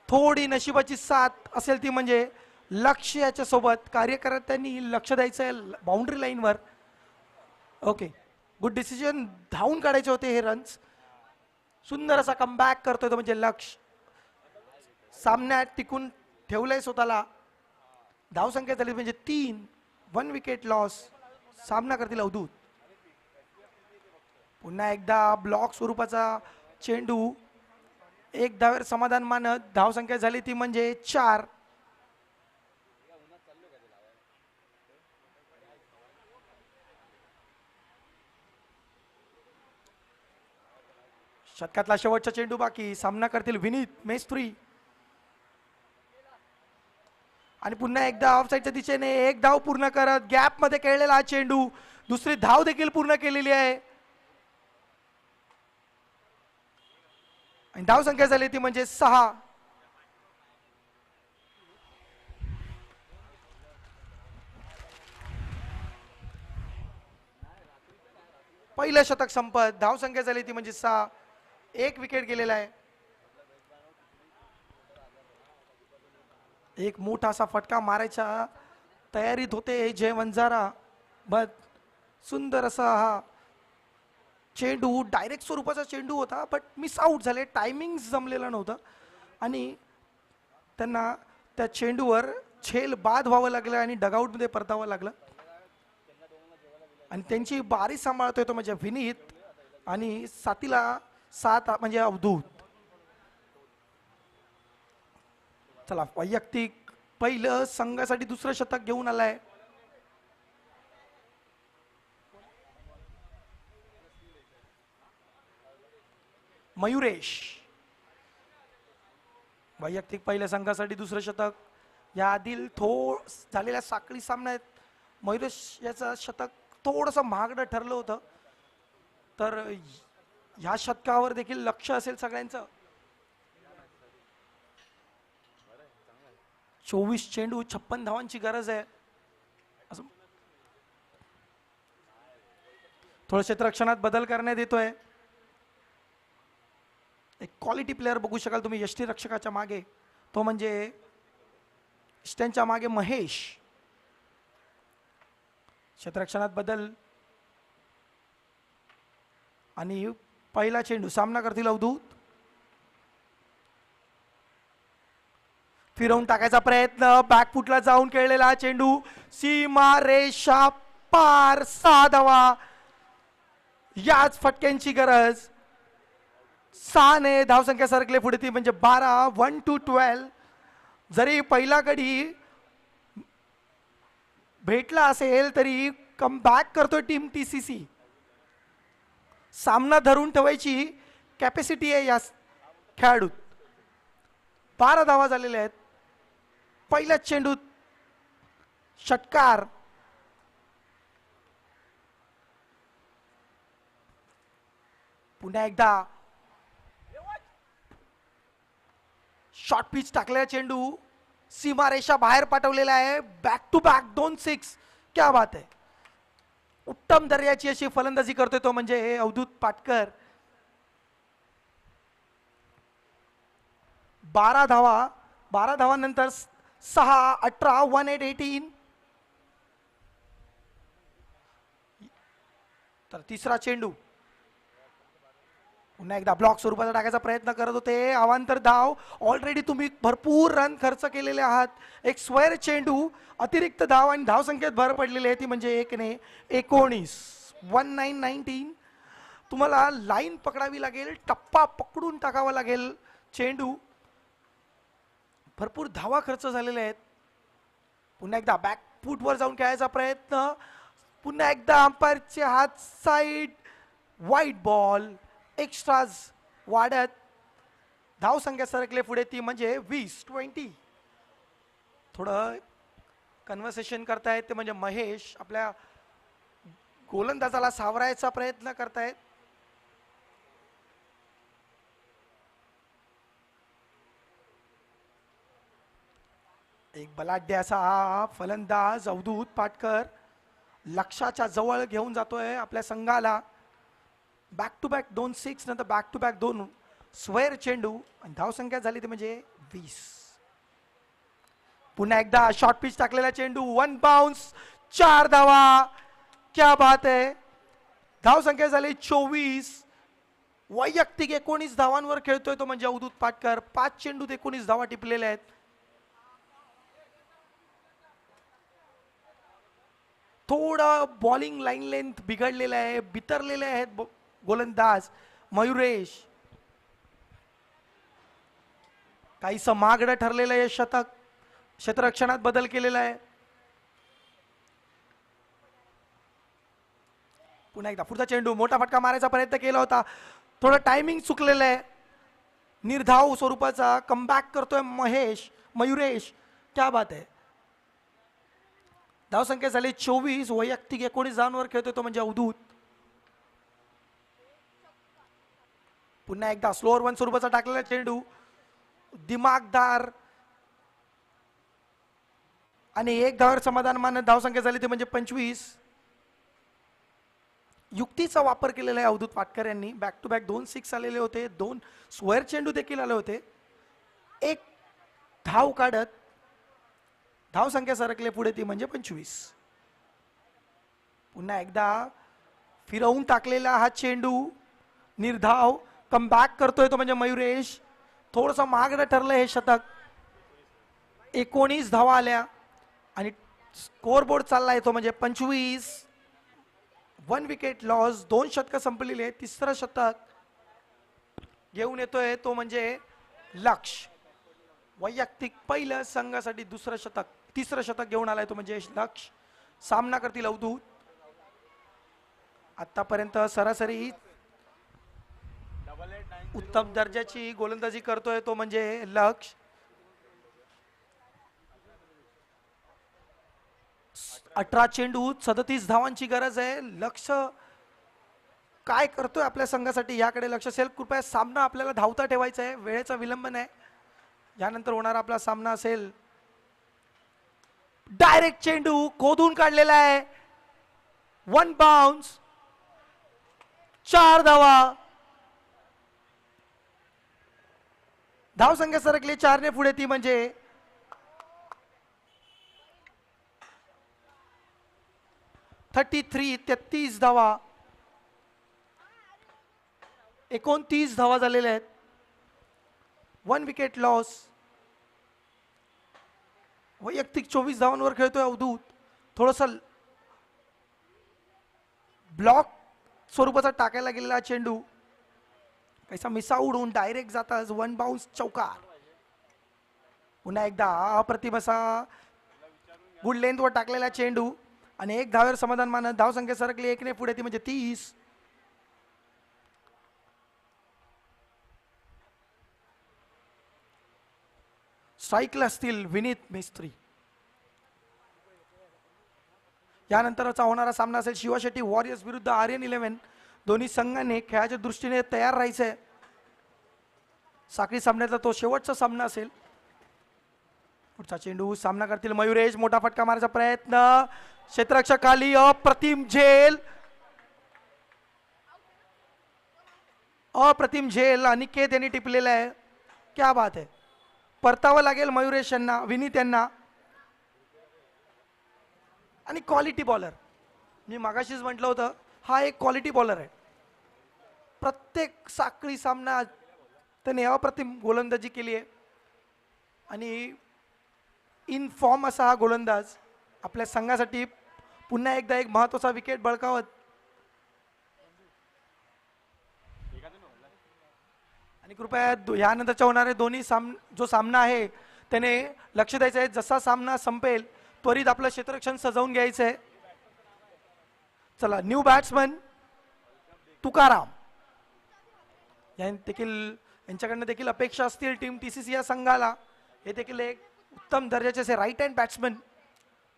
Speaker 2: थोडी नशिबाची साथ असेल ती म्हणजे लक्ष याच्या सोबत कार्यकर्त्यांनी लक्ष द्यायचं आहे बाउंड्री लाईनवर. Okay, good decision. धावून काढायचे होते हे रन्स. सुंदर असा कमबॅक करतोय तो म्हणजे लक्ष. सामन्यात टिकून ठेवलंय स्वतःला. धावसंख्या झाली म्हणजे 3, 1 विकेट लॉस. सामना करतील अवधूत. पुन्हा एकदा ब्लॉक स्वरूपाचा चेंडू. एक धावेवर समाधान मानत धावसंख्या झाली ती म्हणजे 4. शतकातला शेवटचा चेंडू बाकी. सामना करतील विनीत मेस्त्री. आणि पुन्हा एकदा ऑफसाईडच्या दिशेने एक धाव पूर्ण करत गॅप मध्ये खेळलेला हा चेंडू. दुसरी धाव देखील पूर्ण केलेली आहे आणि धाव संख्या झाली ती म्हणजे 6. पहिलं शतक संपत. धाव संख्या झाली ती म्हणजे 6. 1 विकेट गेलेला आहे. एक मोठा असा फटका मारायच्या तयारीत होते जय वंजारा. बट सुंदर असा हा चेंडू डायरेक्ट स्वरूपाचा चेंडू होता बट मिस आउट झाले. टायमिंग जमलेलं नव्हतं आणि त्यांना त्या चेंडूवर झेल बाद व्हावं लागलं आणि डगआउटमध्ये परतावं लागलं. आणि त्यांची बारी सांभाळतोय तो म्हणजे विनीत आणि 7ला 7 म्हणजे अवधूत. चला वैयक्तिक पहिलं, संघासाठी दुसरं शतक घेऊन आलाय. मयुरेश वैयक्तिक पहिल्या संघासाठी दुसरं शतक. या आधील झालेल्या साखळी सामन्यात मयुरेश याचं शतक थोडंसं महागडं ठरलं होतं. तर ह्या शतकावर देखील लक्ष असेल सगळ्यांचं. 24 चेंडू 56 धावांची गरज आहे. असं थोडं क्षेत्ररक्षणात बदल करण्यात येतोय. एक क्वालिटी प्लेअर बघू शकाल तुम्ही यष्टीरक्षकाच्या मागे. तो म्हणजे त्यांच्या मागे महेश. क्षेत्ररक्षणात बदल आणि पहिला चेंडू. सामना करतील अवधूत. फिरवून टाकायचा प्रयत्न, बॅकफुटला जाऊन खेळलेला चेंडू सीमा रेषा पार, 6 धावा. याच फटक्यांची गरज. 6 ने धावसंख्या सरकले पुढे ती म्हणजे 12. 1-12. जरी पहिला गडी भेटला असेल तरी कमबॅक करतोय टीम TCC. सामना धरून ठेवायची कॅपॅसिटी आहे या खेळाडूत. 12 धावा झालेल्या आहेत. पहिल्याच चेंडूत षटकार. पुन्हा एकदा शॉर्ट पिच टाकलेला चेंडू सीमारेषा बाहेर पाठवलेला आहे. Back to back 2 6. क्या बात आहे. उत्तम दर्जाची अशी फलंदाजी करतोय तो म्हणजे अवधूत पाटकर. 12 धावा. 12 धावांनंतर 6 18. 18. तर तिसरा चेंडू पुन्हा एकदा ब्लॉक स्वरूपाचा टाकायचा प्रयत्न करत होते. अवांतर धाव. ऑलरेडी तुम्ही भरपूर रन खर्च केलेले आहात. एक स्क्वेअर चेंडू, अतिरिक्त धाव आणि धावसंख्येत भर पडलेली आहे ती म्हणजे 1 ने 19. 19. तुम्हाला लाईन पकडावी लागेल, टप्पा पकडून टाकावा लागेल. चेंडू भरपूर धावा खर्च झालेले आहेत. पुन्हा एकदा बॅक फूटवर जाऊन खेळायचा प्रयत्न. पुन्हा एकदा अंपायरचे हात साईड. वाईट बॉल. एक्स्ट्राज वाढत. धावसंख्या सरकले पुढे ती म्हणजे 20. थोडं कन्व्हर्सेशन करतायत ते म्हणजे महेश आपल्या गोलंदाजाला सावरायचा प्रयत्न करतायत. एक बलाढ्य असा हा फलंदाज अवधूत पाटकर लक्षाच्या जवळ घेऊन जातोय आपल्या संघाला. बॅक टू बॅक 2 6 नंतर बॅक टू बॅक 2 स्क्वेअर चेंडू आणि धावसंख्या झाली ती म्हणजे 20. पुन्हा एकदा शॉर्ट पिच टाकलेला चेंडू 1 बाउन्स. 4 धावा. क्या बात आहे. धावसंख्या झाली 24. वैयक्तिक 19 धावांवर खेळतोय तो म्हणजे अवधूत पाटकर. 5 चेंडूत 19 धावा टिपलेल्या आहेत. थोडं बॉलिंग लाईन लेंथ बिघडलेलं आहे, बितरलेले आहेत गोलंदाज मयुरेश. काहीसं महागडं ठरलेलं आहे शतक. क्षेत्ररक्षणात बदल केलेला आहे. पुन्हा एकदा पुढचा चेंडू मोठा फटका मारायचा प्रयत्न केला होता. थोडं टायमिंग चुकलेलं आहे. निर्धाव स्वरूपाचा कमबॅक करतोय मयुरेश. क्या बात आहे. धावसंख्या झाली 24. वैयक्तिक 19 धावांवर खेळतोय तो म्हणजे अवधूत. पुन्हा एकदा स्लोअर 1 स्वरूपाचा टाकलेला चेंडू दिमागदार आणि 1 धावावर समाधान मानत धावसंख्या झाली ते म्हणजे 25. युक्तीचा वापर केलेला आहे अवधूत पाटकर यांनी. बॅक टू बॅक 2 6 आलेले होते. 2 स्क्वेअर चेंडू देखील आले होते. 1 धाव काढत धावसंख्या सरकले पुढे ती म्हणजे 25. पुन्हा एकदा फिरवून टाकलेला हा चेंडू निर्धाव. कमबॅक करतोय तो म्हणजे मयुरेश. थोडंसं महागडं ठरलं हे शतक. 19 धावा आल्या आणि स्कोअर बोर्ड चाललाय तो म्हणजे 25. 1 विकेट लॉस. 2 शतकं संपलेली आहे. तिसरं शतक घेऊन येतोय तो म्हणजे लक्ष. वैयक्तिक पहिलं संघासाठी तिसरं शतक घेऊन आलाय तो म्हणजे लक्ष. सामना करतील अवधूत. आतापर्यंत सरासरी उत्तम दर्जाची गोलंदाजी करतोय तो म्हणजे लक्ष. 18 चेंडूत 37 धावांची गरज आहे. लक्ष काय करतोय आपल्या संघासाठी याकडे लक्ष असेल. कृपया सामना आपल्याला धावता ठेवायचा आहे. वेळेचा विलंब नाही. यानंतर होणारा आपला सामना असेल. डायरेक्ट चेंडू खोदून काढलेला आहे. 1 बाउन्स. 4 धावा. धावसंख्या सरकली 4 ने पुढे ती म्हणजे 33 धावा. 29 धावा झालेल्या आहेत. 1 विकेट लॉस. वैयक्तिक 24 धावांवर खेळतोय अवधूत. थोडस ब्लॉक स्वरूपाचा टाकायला गेलेला चेंडू कैसा मिसा उडून डायरेक्ट जातात वन बाउन्स चौकार. पुन्हा एकदा अप्रतिम असा गुड लेंथवर टाकलेला चेंडू आणि एक धावेवर समाधान मानत धावसंख्या सरकली 1 ने पुढे, ती म्हणजे 30. स्ट्राईकला असतील विनीत मिस्त्री. यानंतरचा होणारा सामना असेल शिवा शेट्टी वॉरियर्स विरुद्ध आर्यन 11. दोन्ही संघांनी खेळाच्या दृष्टीने तयार राहायचंय. साखळी सामन्यातला तो शेवटचा सामना असेल. पुढचा चेंडू सामना करतील मयुरेश. मोठा फटका मारायचा प्रयत्न, क्षेत्ररक्षक खाली, अप्रतिम झेल, अप्रतिम झेल अनिकेत यांनी टिपलेला आहे. क्या बात आहे. परतावं लागेल मयुरेश यांना, विनीत यांना. आणि क्वालिटी बॉलर, मी मागाशीच म्हटलं होतं, हा एक क्वालिटी बॉलर आहे. प्रत्येक साखळी सामना त्याने अप्रतिम गोलंदाजी केली आहे आणि इन फॉर्म असा हा गोलंदाज आपल्या संघासाठी पुन्हा एकदा एक महत्त्वाचा विकेट बळकावत. आणि कृपया यानंतरच्या होणारे दोन्ही जो सामना आहे त्याने लक्ष द्यायचं आहे. जसा सामना संपेल त्वरित आपलं क्षेत्ररक्षण सजवून घ्यायचं आहे. चला, न्यू बॅट्समन तुकाराम यांच्याकडनं देखील अपेक्षा असतील टीम TCC या संघाला. हे देखील एक उत्तम दर्जाचे असे राईट हँड बॅट्समन,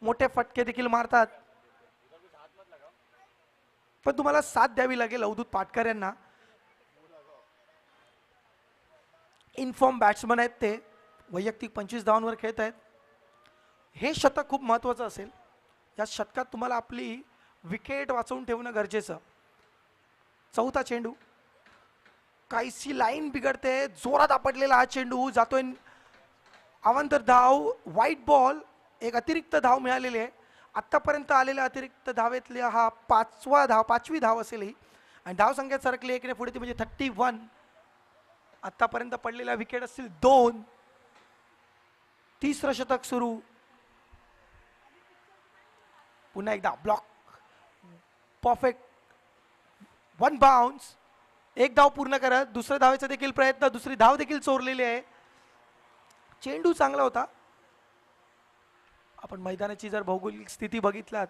Speaker 2: मोठे फटके देखील मारतात. पण तुम्हाला साथ द्यावी लागेल अवधूत पाटकर यांना. इनफॉर्म बॅट्समन आहेत ते, वैयक्तिक 25 धावांवर खेळत आहेत. हे शतक खूप महत्त्वाचं असेल. या शतकात तुम्हाला आपली विकेट वाचवून ठेवणं गरजेचं. चौथा चेंडू, काहीशी लाईन बिघडते, जोरात आपटलेला हा चेंडू जातोय अवांतर धाव, व्हाईट बॉल. एक अतिरिक्त धाव मिळालेली आहे. आत्तापर्यंत आलेल्या अतिरिक्त धावेतली हा पाचवी धाव असेल ही. आणि धावसंख्या सरकली 1 ने पुढे, ती म्हणजे 31. आत्तापर्यंत पडलेल्या विकेट असतील 2. तिसरं शतक सुरू. पुन्हा एकदा ब्लॉक, परफेक्ट, वन बाउन्स. एक धाव पूर्ण करत दुसऱ्या धावेचा देखील प्रयत्न, दुसरी धाव देखील चोरलेली आहे. चेंडू चांगला होता. आपण मैदानाची जर भौगोलिक स्थिती बघितलात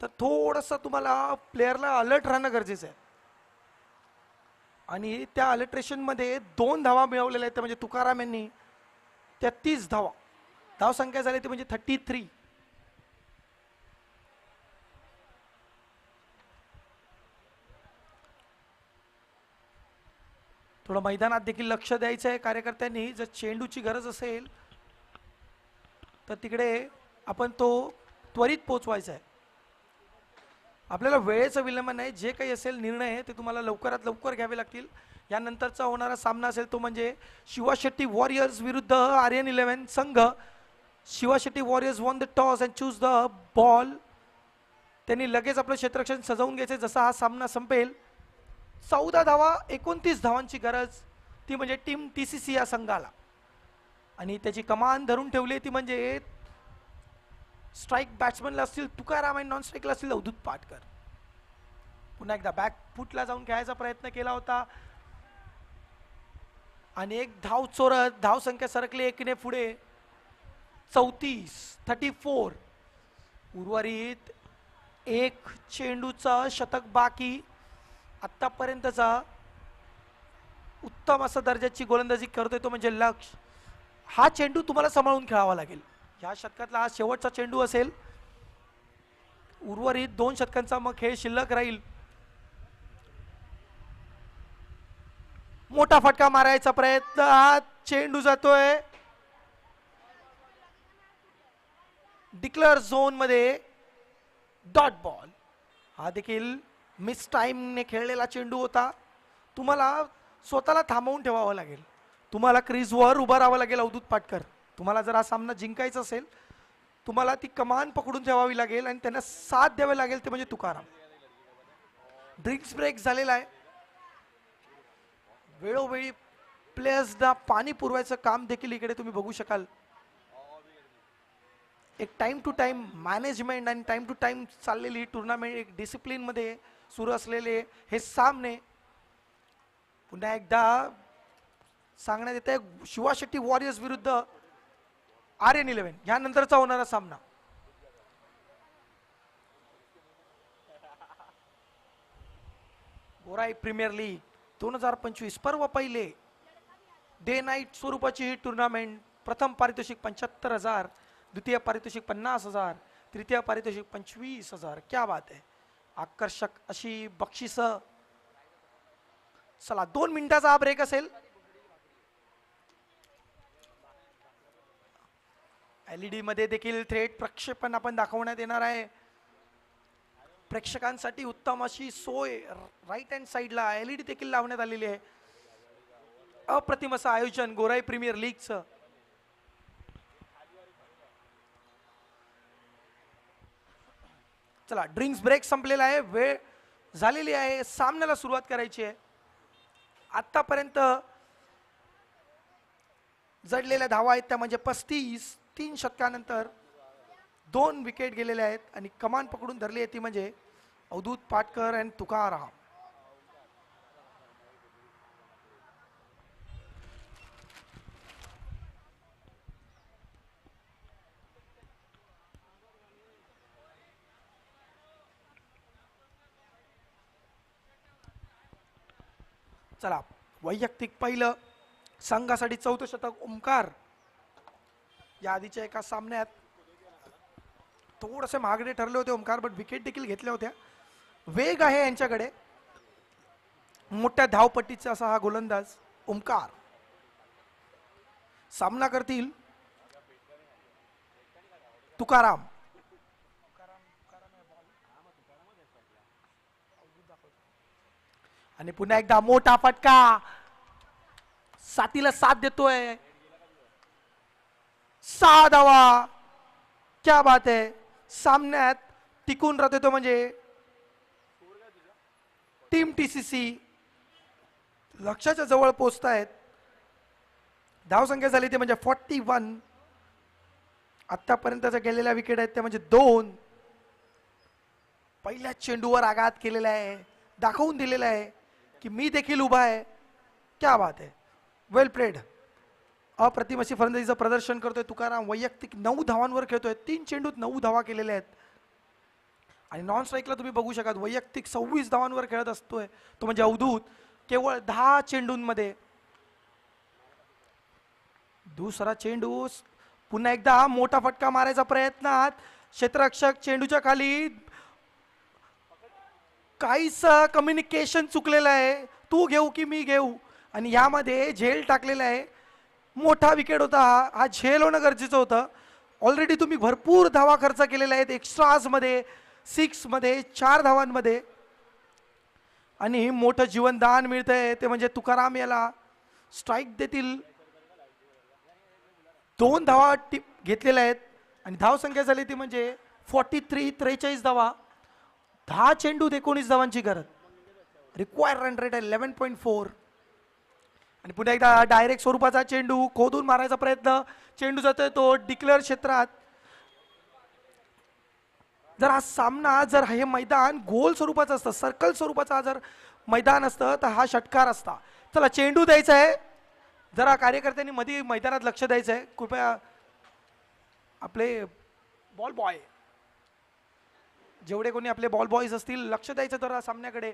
Speaker 2: तर थोडंसं तुम्हाला प्लेयरला अलर्ट राहणं गरजेचं आहे. आणि त्या अलर्ट्रेशनमध्ये 2 धावा मिळवलेल्या आहेत, म्हणजे तुकाराम यांनी 33 धावा. धावसंख्या झाली ती म्हणजे 33. थोडं मैदानात देखील लक्ष द्यायचं आहे कार्यकर्त्यांनी. जर चेंडूची गरज असेल तर तिकडे आपण तो त्वरित पोचवायचा आहे. आपल्याला वेळेचं विलंबन आहे. जे काही असेल निर्णय ते तुम्हाला लवकरात लवकर घ्यावे लागतील. यानंतरचा होणारा सामना असेल तो म्हणजे शिवा शेट्टी वॉरियर्स विरुद्ध आर्यन 11 संघ. Shiva Shetty warriors won the toss and choose the ball. त्यांनी लगेच आपलं क्षेत्ररक्षण सजवून घ्यायचे जसा हा सामना संपेल. 14 धावा, 29 धावांची गरज, ती म्हणजे टीम TCC या संघाला. आणि त्याची कमान धरून ठेवली ती म्हणजे स्ट्राईक बॅट्समनला असतील तुकाराम आणि नॉन स्ट्राईकला असतील अवधूत पाटकर. पुन्हा एकदा बॅक फुटला जाऊन खेळायचा प्रयत्न केला होता आणि एक धाव चोरत धावसंख्या सरकली 1 ने पुढे, 34. उर्वरित एक चेंडूचा शतक बाकी. आत्तापर्यंतचा उत्तम असा दर्जाची गोलंदाजी करतोय तो म्हणजे लक्ष. हा चेंडू तुम्हाला सांभाळून खेळावा लागेल. या शतकातला हा शेवटचा चेंडू असेल. उर्वरित 2 षटकांचा मग खेळ शिल्लक राहील. मोठा फटका मारायचा प्रयत्न, हा चेंडू जातोय डिक्लेअर झोन मध्ये, डॉट बॉल. हा देखील मिस टाइमने खेळलेला चेंडू होता. तुम्हाला स्वतःला थांबवून ठेवावं लागेल. तुम्हाला क्रीजवर उभं राहावं लागेल अवधूत पाटकर. तुम्हाला जर हा सामना जिंकायचा असेल तुम्हाला ती कमान पकडून ठेवावी लागेल आणि त्यांना साथ द्यावी लागेल, ते म्हणजे तुकाराम. ड्रिंक्स ब्रेक झालेला आहे. वेळोवेळी प्लेयर्सना पाणी पुरवायचं काम देखील इकडे तुम्ही बघू शकाल. एक टाइम टू टाइम मॅनेजमेंट आणि टाइम टू टाइम चाललेली टुर्नामेंट, एक डिसिप्लिनमध्ये सुरू असलेले हे सामने पुन्हा एकदा सांगण्यात येते. शिवा शेट्टी वॉरियर्स विरुद्ध RN11 यानंतरचा होणारा सामना. गोराई प्रीमियर लीग 2025 पर्व पहिले डे नाईट स्वरूपाची ही टुर्नामेंट. प्रथम पारितोषिक 75,000, द्वितीय पारितोषिक 50,000, तृतीय पारितोषिक 25,000. क्या बात आहे, आकर्षक अशी बक्षिस. चला 2 मिनिटाचा हा ब्रेक असेल. LED मध्ये देखील थेट प्रक्षेपण आपण दाखवण्यात येणार आहे. प्रेक्षकांसाठी उत्तम अशी सोय राईट हँड साईडला LED देखील लावण्यात आलेली आहे. अप्रतिम असं आयोजन गोराई प्रीमियर लीगचं. चला ड्रिंक्स ब्रेक संपलेला आहे, वेळ झालेली आहे, सामन्याला सुरुवात करायची आहे. आतापर्यंत जडलेल्या धावा आहेत त्या म्हणजे 35. 3 षटकानंतर 2 विकेट गेलेल्या आहेत आणि कमान पकडून धरली आहे ती म्हणजे अवधूत पाटकर आणि तुकाराम. चला वैयक्तिक पहिलं संघासाठी 4थं षटक ओमकार. या आधीच्या एका सामन्यात थोडेसे महागडे ठरले होते ओमकार, बट विकेट देखील घेतल्या होत्या. वेग आहे यांच्याकडे, मोठ्या धावपट्टीचा असा हा गोलंदाज ओमकार. सामना करतील तुकाराम. आणि पुन्हा एकदा मोठा फटका, साथीला साथ देतोय. 6 धावा. क्या बात आहे, सामन्यात टिकून राहतोय तो म्हणजे टीम TCC. लक्षाच्या जवळ पोहोचतायत. धावसंख्या झाली ते म्हणजे 41. आतापर्यंतच्या गेलेल्या विकेट आहेत त्या म्हणजे 2. पहिल्या चेंडूवर आघात केलेला आहे, दाखवून दिलेला आहे की मी देखील उभा आहे. क्या बात आहे, वेल प्लेड. अप्रतिम अशी फलंदाजीचं प्रदर्शन करतोय तुकाराम. वैयक्तिक 9 धावांवर खेळतोय. 3 चेंडूत 9 धावा केलेल्या आहेत. आणि नॉन स्ट्राईकला तुम्ही बघू शकाल वैयक्तिक 26 धावांवर खेळत असतोय तो म्हणजे अवधूत, केवळ 10 चेंडूंमध्ये. दुसरा चेंडू, पुन्हा एकदा मोठा फटका मारायचा प्रयत्नात क्षेत्ररक्षक चेंडूच्या खाली. काहीच कम्युनिकेशन चुकलेलं आहे, तू घेऊ की मी घेऊ, आणि यामध्ये झेल टाकलेला आहे. मोठा विकेट होता हा झेल होणं गरजेचं होतं. ऑलरेडी तुम्ही भरपूर धावा खर्च केलेल्या आहेत एक्स्ट्राजमध्ये, 6 मध्ये, 4 धावांमध्ये, आणि मोठं जीवनदान मिळतंय ते म्हणजे तुकाराम याला स्ट्राईक देतील. 2 धावा घेतलेल्या आहेत आणि धावसंख्या झाली ती म्हणजे 43 धावा. 10 चेंडूत 19 धावांची गरज. रिक्वायर्ड रन रेट आहे 11.4. आणि पुन्हा एकदा डायरेक्ट स्वरूपाचा चेंडू खोदून मारायचा प्रयत्न. चेंडू जातोय तो डिक्लेअर क्षेत्रात. जर हा सामना, जर हे मैदान गोल स्वरूपाचं असतं, सर्कल स्वरूपाचा जर मैदान असतं तर हा षटकार असता. चला चेंडू द्यायचा आहे. जरा कार्यकर्त्यांनी मध्ये मैदानात लक्ष द्यायचं आहे कृपया. आपले बॉल बॉय, जेवढे कोणी आपले बॉल बॉयज असतील, लक्ष द्यायचं जरा सामन्याकडे.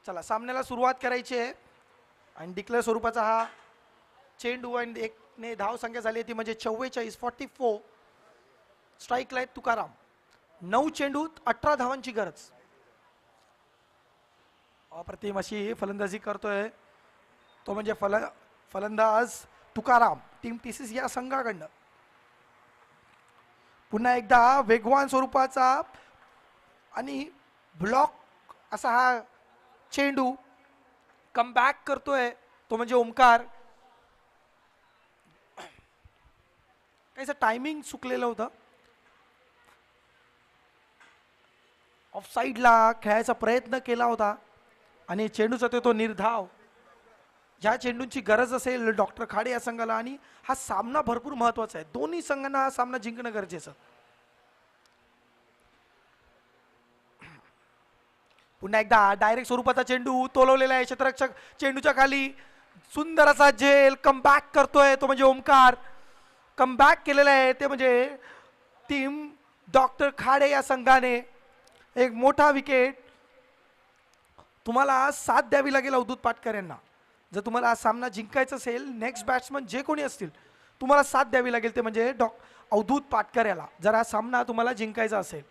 Speaker 2: चला सामन्याला सुरुवात करायची आहे आणि डिक्लेअर स्वरूपाचा हा चेंडू आणि 1 ने धाव संख्या झाली ती म्हणजे 44. स्ट्राईकला आहेत तुकाराम. 9 चेंडूत 18 धावांची गरज. अप्रतिम अशी फलंदाजी करतोय तो म्हणजे फलंदाज तुकाराम टीम TCC या संघाकडनं. पुन्हा एकदा वेगवान स्वरूपाचा आणि ब्लॉक असा हा चेंडू कमबॅक करतोय तो म्हणजे ओमकार. काहीच टायमिंग चुकलेलं होतं. ऑफ साईडला खेळायचा प्रयत्न केला होता आणि चेंडू जातो तो निर्धाव. ज्या चेंडूंची गरज असेल डॉक्टर खाडे या संघाला, आणि हा सामना भरपूर महत्वाचा आहे. दोन्ही संघांना हा सामना जिंकणं गरजेचं. पुन्हा एकदा डायरेक्ट स्वरूपाचा चेंडू तोलवलेला आहे क्षेत्ररक्षक चेंडूच्या खाली. सुंदर असा झेल कमबॅक करतोय तो म्हणजे ओमकार. कमबॅक केलेला आहे ते म्हणजे टीम डॉक्टर खाडे या संघाने. एक मोठा विकेट. तुम्हाला साथ द्यावी लागेल अवधूत पाटकर यांना. जर तुम्हाला हा सामना जिंकायचा असेल, नेक्स्ट बॅट्समन जे कोणी असतील तुम्हाला साथ द्यावी लागेल, ते म्हणजे अवधूत पाटकर याला, जर हा सामना तुम्हाला जिंकायचा असेल.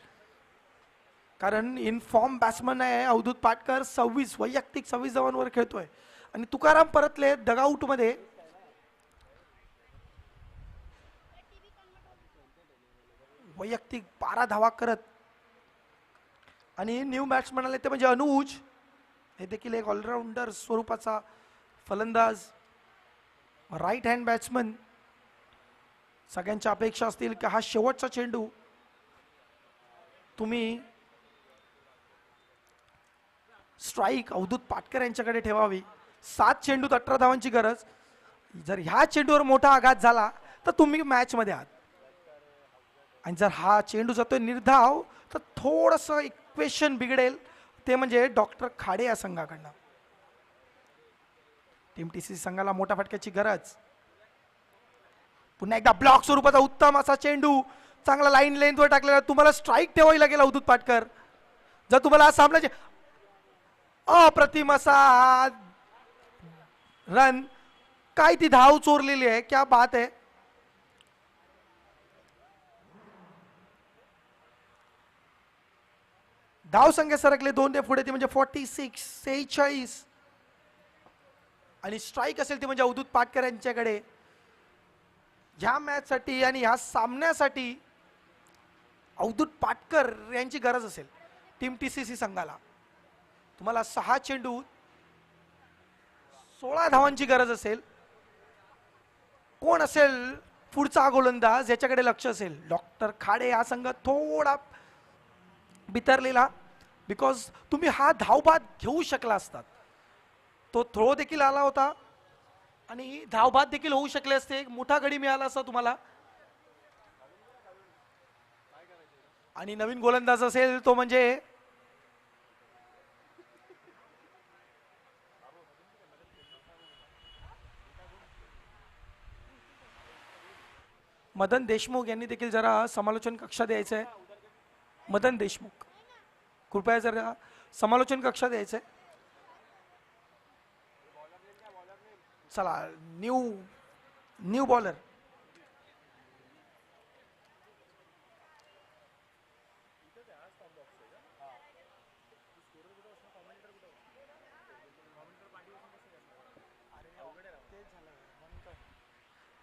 Speaker 2: कारण इन फॉर्म बॅट्समन आहे अवधूत पाटकर. वैयक्तिक 26 धावांवर खेळतोय. आणि तुकाराम परतले डगआउटमध्ये. वैयक्तिक 12 धावा करत. आणि न्यू बॅट्समन आले ते म्हणजे अनुज. हे देखील एक ऑलराऊंडर स्वरूपाचा फलंदाज, राईट हँड बॅट्समन. सगळ्यांच्या अपेक्षा असतील की हा शेवटचा चेंडू तुम्ही स्ट्राईक अवधूत पाटकर यांच्याकडे ठेवावी. 7 चेंडूत 18 धावांची गरज. जर ह्या चेंडूवर मोठा आघात झाला तर तुम्ही मॅच मध्ये आहात. आणि जर हा चेंडू जातोय निर्धाव तर थोडंसं इक्वेशन बिघडेल, ते म्हणजे डॉक्टर खाडे या संघाकडनं. टीम TCC संघाला मोठ्या फटक्याची गरज. पुन्हा एकदा ब्लॉक स्वरूपाचा उत्तम असा चेंडू चांगला लाईन लेंथवर टाकलेला. तुम्हाला स्ट्राईक ठेवावी लागेल अवधूत पाटकर जर तुम्हाला हा सामना. अप्रतिम असा रन. काय ती धाव चोरलेली आहे, क्या बात आहे. धाव संख्या सरकले 2 ने पुढे, ती म्हणजे 46. आणि स्ट्राईक असेल ती म्हणजे अवधूत पाटकर यांच्याकडे. ह्या मॅच साठी आणि ह्या सामन्यासाठी अवधूत पाटकर यांची गरज असेल टीम TCC संघाला. तुम्हाला 6 चेंडू 16 धावांची गरज असेल. कोण असेल पुढचा गोलंदाज याच्याकडे लक्ष असेल. डॉक्टर खाडे हा संघ थोडा बिथरलेला, बिकॉज तुम्ही हा धावबाद घेऊ शकला असतात. तो थ्रो देखील आला होता आणि धावबाद देखील होऊ शकले असते. एक मोठा गडी मिळाला असता तुम्हाला. आणि नवीन गोलंदाज असेल तो म्हणजे मदन देशमुख यांनी देखील जरा समालोचन कक्षा द्यायचं आहे. मदन देशमुख कृपया जरा समालोचन कक्षा द्यायचं आहे. चला न्यू बॉलर.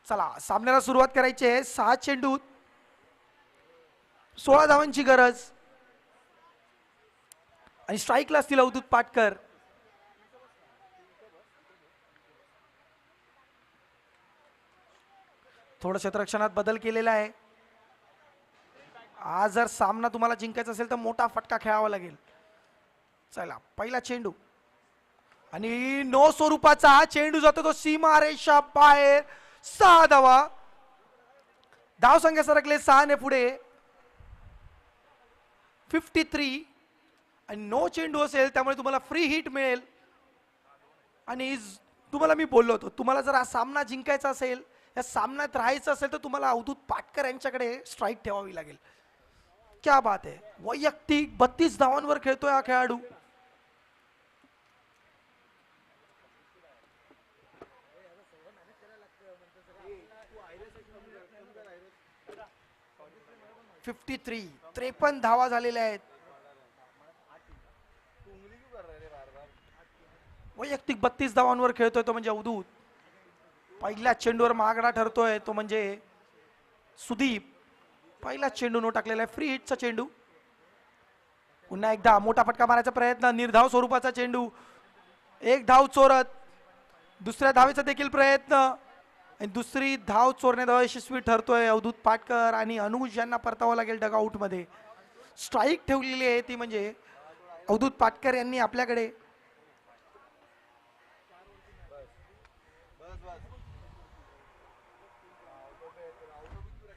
Speaker 2: चला सामन्याला सुरुवात करायची आहे. 6 चेंडूत 16 धावांची गरज. आणि स्ट्राईकला असतील अवधूत पाटकर. थोडं क्षेत्ररक्षणात बदल केलेला आहे. आज जर सामना तुम्हाला जिंकायचा असेल तर मोठा फटका खेळावा लागेल. चला पहिला चेंडू आणि नो स्वरूपाचा चेंडू जातो तो सीमा रेषा बाहेर. 6 धावा. धाव संख्या सरकले 6 ने पुढे 53. आणि नो चेंडू असेल त्यामुळे तुम्हाला फ्री हिट मिळेल. आणि तुम्हाला मी बोललो होतो, तुम्हाला जर हा सामना जिंकायचा असेल, या सामन्यात राहायचं असेल तर तुम्हाला अवधूत पाटकर यांच्याकडे स्ट्राईक ठेवावी लागेल. क्या बात आहे. वैयक्तिक 32 धावांवर खेळतोय हा खेळाडू. फिफ्टी 53 धावा झालेल्या आहेत. वैयक्तिक 32 धावांवर खेळतोय तो म्हणजे अवधूत. पहिल्या चेंडूवर महागडा ठरतोय तो म्हणजे सुदीप. पहिला चेंडू नो टाकलेला आहे. फ्री हिटचा चेंडू. पुन्हा एकदा मोठा फटका मारायचा प्रयत्न. निर्धाव स्वरूपाचा चेंडू. 1 धाव चोरत. दुसऱ्या धावेचा देखील प्रयत्न आणि दुसरी धाव चोरण्यात अयशस्वी ठरतोय अवधूत पाटकर. आणि अनुज यांना परतावं लागेल डगआउट मध्ये. स्ट्राईक ठेवलेली आहे ती म्हणजे अवधूत पाटकर यांनी आपल्याकडे.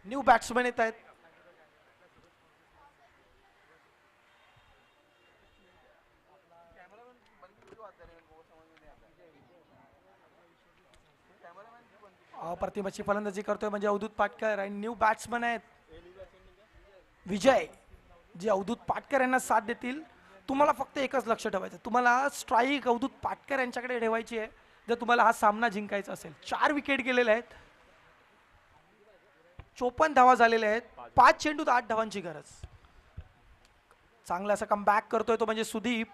Speaker 2: न्यू बॅट्समॅन येत आहेत. अप्रतिमाची फलंदाजी करतोय म्हणजे अवधूत पाटकर आणि न्यू बॅट्समन आहेत विजय, जे अवधूत पाटकर यांना साथ देतील. तुम्हाला फक्त एकच लक्ष ठेवायचं, तुम्हाला स्ट्राईक अवधूत पाटकर यांच्याकडे ठेवायची आहे जर तुम्हाला हा सामना जिंकायचा असेल. 4 विकेट गेलेले आहेत, 54 धावा झालेल्या आहेत, 5 चेंडूत 8 धावांची गरज. चांगला असा कमबॅक करतोय तो म्हणजे सुदीप.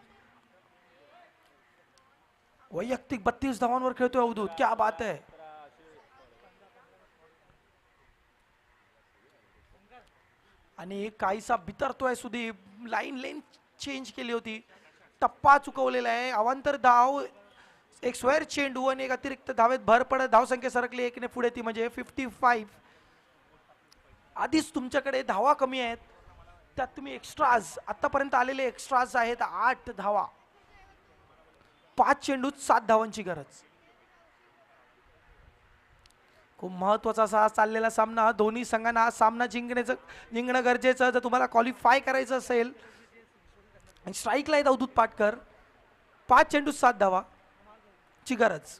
Speaker 2: वैयक्तिक 32 धावांवर खेळतोय अवधूत, क्या बात आहे. आणि काहीसा बितरतोय सुदीप, लाईन लेन चेंज केली होती, टप्पा चुकवलेला आहे. अवांतर धाव, एक स्क्वेअर चेंडू आणि एक अतिरिक्त धावेत भर पडत धावसंख्या सरकली 1 ने पुढे, ती म्हणजे 55. आधीच तुमच्याकडे धावा कमी आहेत, त्यात तुम्ही एक्स्ट्राज, आतापर्यंत आलेले एक्स्ट्राज आहेत 8 धावा, 5 चेंडूत 7 धावांची गरज. खूप महत्वाचा असा चाललेला सामना, दोन्ही संघांना हा सामना जिंकणं गरजेचं जर तुम्हाला क्वालिफाय करायचं असेल. आणि स्ट्राईकला आहेत अवधूत पाटकर, 5 चेंडूत 7 धावाची गरज.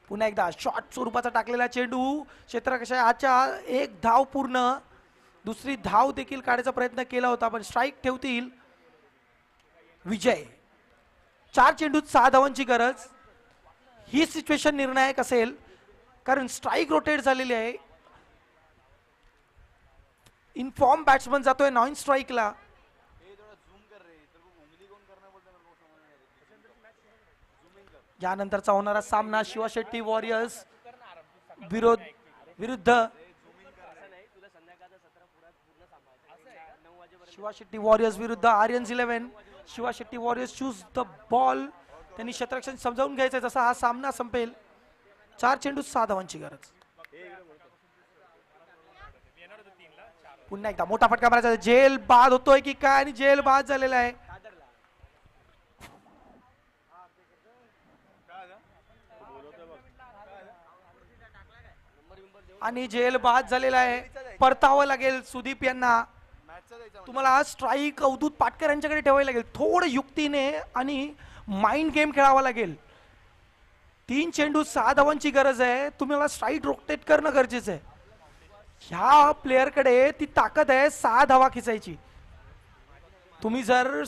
Speaker 2: पुन्हा एकदा शॉर्ट स्वरूपाचा टाकलेला चेंडू क्षेत्ररक्षकाच्या 1 धाव पूर्ण, दुसरी धाव देखील काढायचा प्रयत्न केला होता पण स्ट्राईक ठेवतील विजय. 4 चेंडूत 6 धावांची गरज. ही सिच्युएशन निर्णायक असेल कारण स्ट्राईक रोटेट झालेली आहे. इनफॉर्म बॅट्समन जातोय नॉन स्ट्राईकला. यानंतरचा होणारा सामना शिवा शेट्टी वॉरियर्स विरुद्ध शिवा शेट्टी वॉरियर्स विरुद्ध Aryans 11. Shiva Shetty warriors choose the ball, त्यांनी क्षेत्ररक्षण समजावून घ्यायचं जसा हा सामना संपेल. 4 चेंडूत 6 धावांची गरज. पुन्हा एकदा मोठा फटका मारायचा, जेल बाद होतोय की काय, आणि जेल बाद झालेला आहे. आणि जेल बाद झालेला आहे, परतावं लागेल सुदीप यांना. तुम्हाला स्ट्राईक अवधूत पाटकर यांच्याकडे ठेवायला लागेल, थोडं युक्तीने आणि माइंड गेम खेळावा लागेल. 3 चेंडू 6 धावांची गरज आहे, तुम्हाला स्ट्राईक रोटेट करणं गरजेचं आहे. ह्या प्लेअरकडे ती ताकद आहे 6 धावा खिचायची. तुम्ही जर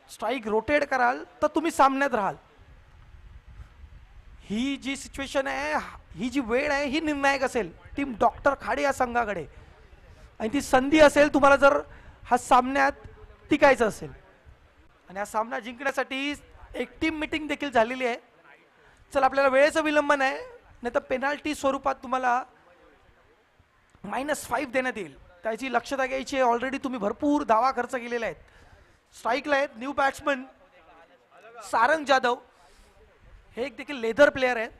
Speaker 2: स्ट्राईक रोटेट कराल तर तुम्ही सामन्यात राहाल. ही जी सिच्युएशन आहे, ही जी वेळ आहे, ही निर्णायक असेल टीम डॉक्टर खाडे या संघाकडे, आणि ती संधी असेल तुम्हाला जर हा सामन्यात टिकायचं असेल. आणि हा सामना जिंकण्यासाठी एक टीम मीटिंग देखील झालेली आहे. चल, आपल्याला वेळेचं विलंबन आहे, नाही तर पेनाल्टी स्वरूपात तुम्हाला -5 देण्यात येईल, त्याची लक्षता घ्यायची आहे. ऑलरेडी तुम्ही भरपूर धावा खर्च केलेला आहेत. स्ट्राईकला आहेत न्यू बॅट्समन सारंग जाधव, हे एक देखील लेदर प्लेअर आहेत.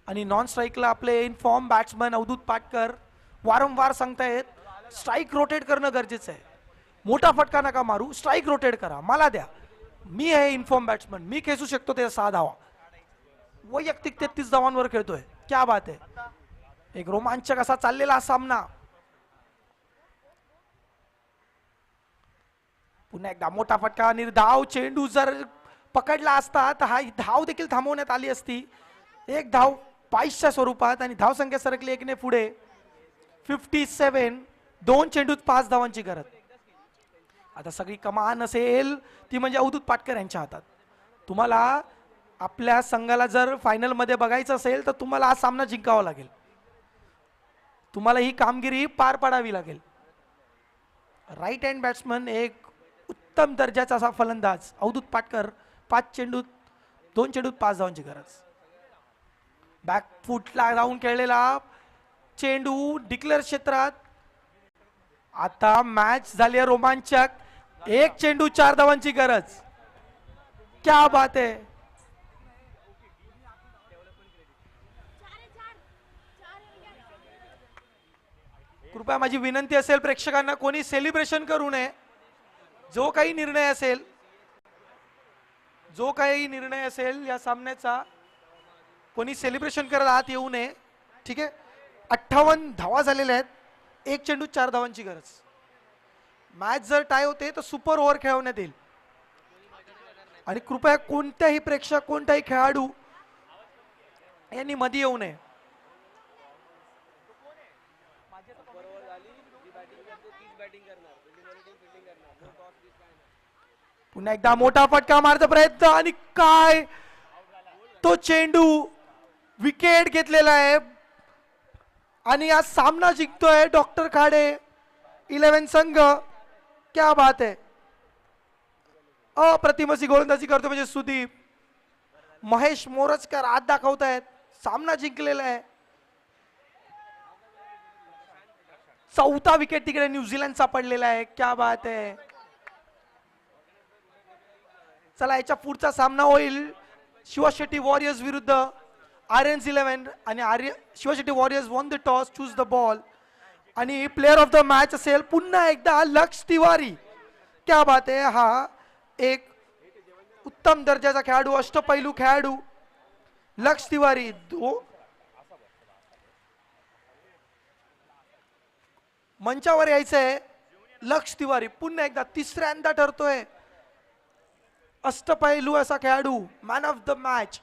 Speaker 2: आणि नॉन स्ट्राईकला आपले इनफॉर्म बॅट्समन अवधूत पाटकर. वारंवार सांगतायत स्ट्राईक रोटेट करणं गरजेचं आहे. मोठा फटका नका मारू, स्ट्राईक रोटेट करा, मला द्या, मी आहे इनफॉर्म बॅट्समन, मी खेचू शकतो ते 6 धावा. वैयक्तिक 33 धावांवर खेळतोय, क्या बात आहे. एक रोमांचक असा चाललेला हा सामना. पुन्हा एकदा मोठा फटका आणि धाव. चेंडू जर पकडला असता तर हा धाव देखील थांबवण्यात आली असती. 1 धाव 22च्या स्वरूपात आणि धावसंख्या सरकली 1 ने पुढे, 57. 2 चेंडूत 5 धावांची गरज. आता सगळी कमान असेल ती म्हणजे अवधूत पाटकर यांच्या हातात. तुम्हाला आपल्या संघाला जर फायनल मध्ये बघायचं असेल तर तुम्हाला हा सामना जिंकावा लागेल, तुम्हाला ही कामगिरी पार पाडावी लागेल. राईट हँड बॅट्समन, एक उत्तम दर्जाचा असा फलंदाज अवधूत पाटकर. 2 चेंडूत 5 धावांची गरज. बॅकफुटला जाऊन खेळलेला चेंडू डिक्लेअर क्षेत्रात. आता मॅच झाली आहे रोमांचक. 1 चेंडू 4 धावांची गरज, क्या बात आहे. कृपया माझी विनंती असेल प्रेक्षकांना, कोणी सेलिब्रेशन करू नये. जो काही निर्णय असेल या सामन्याचा कोणी सेलिब्रेशन करत आत येऊ नये. ठीक आहे, 58 धावा झालेल्या आहेत. एक चेंडू 4 धावांची गरज. मॅच जर टाय होते तर सुपर ओव्हर खेळवण्यात येईल. आणि कृपया कोणत्याही प्रेक्षक कोणत्याही खेळाडू यांनी मध्ये येऊ नये. पुन्हा एकदा मोठा फटका मारचा प्रयत्न आणि काय तो चेंडू विकेट घेतलेला आहे आणि आज सामना जिंकतोय डॉक्टर खाडे 11 संघ. क्या बात आहे. अप्रतिम अशी गोलंदाजी करतो म्हणजे सुदीप. महेश मोरजकर आज दाखवतायत सामना जिंकलेला आहे. चौथा विकेट तिकडे न्यूझीलंडचा पडलेला आहे. क्या बात आहे. चला याच्या पुढचा सामना होईल शिवशेट्टी वॉरियर्स विरुद्ध आर्यन्स 11 आणि Shivshetty warriors won the toss, chose the ball आणि प्लेअर ऑफ द मॅच असेल पुन्हा एकदा लक्ष तिवारी. क्या बात आहे. हा एक उत्तम दर्जाचा खेळाडू, अष्टपैलू खेळाडू लक्ष तिवारी. मंचावर यायचंय लक्ष तिवारी. पुन्हा एकदा तिसऱ्यांदा ठरतोय अष्टपैलू असा खेळाडू, मॅन ऑफ द मॅच.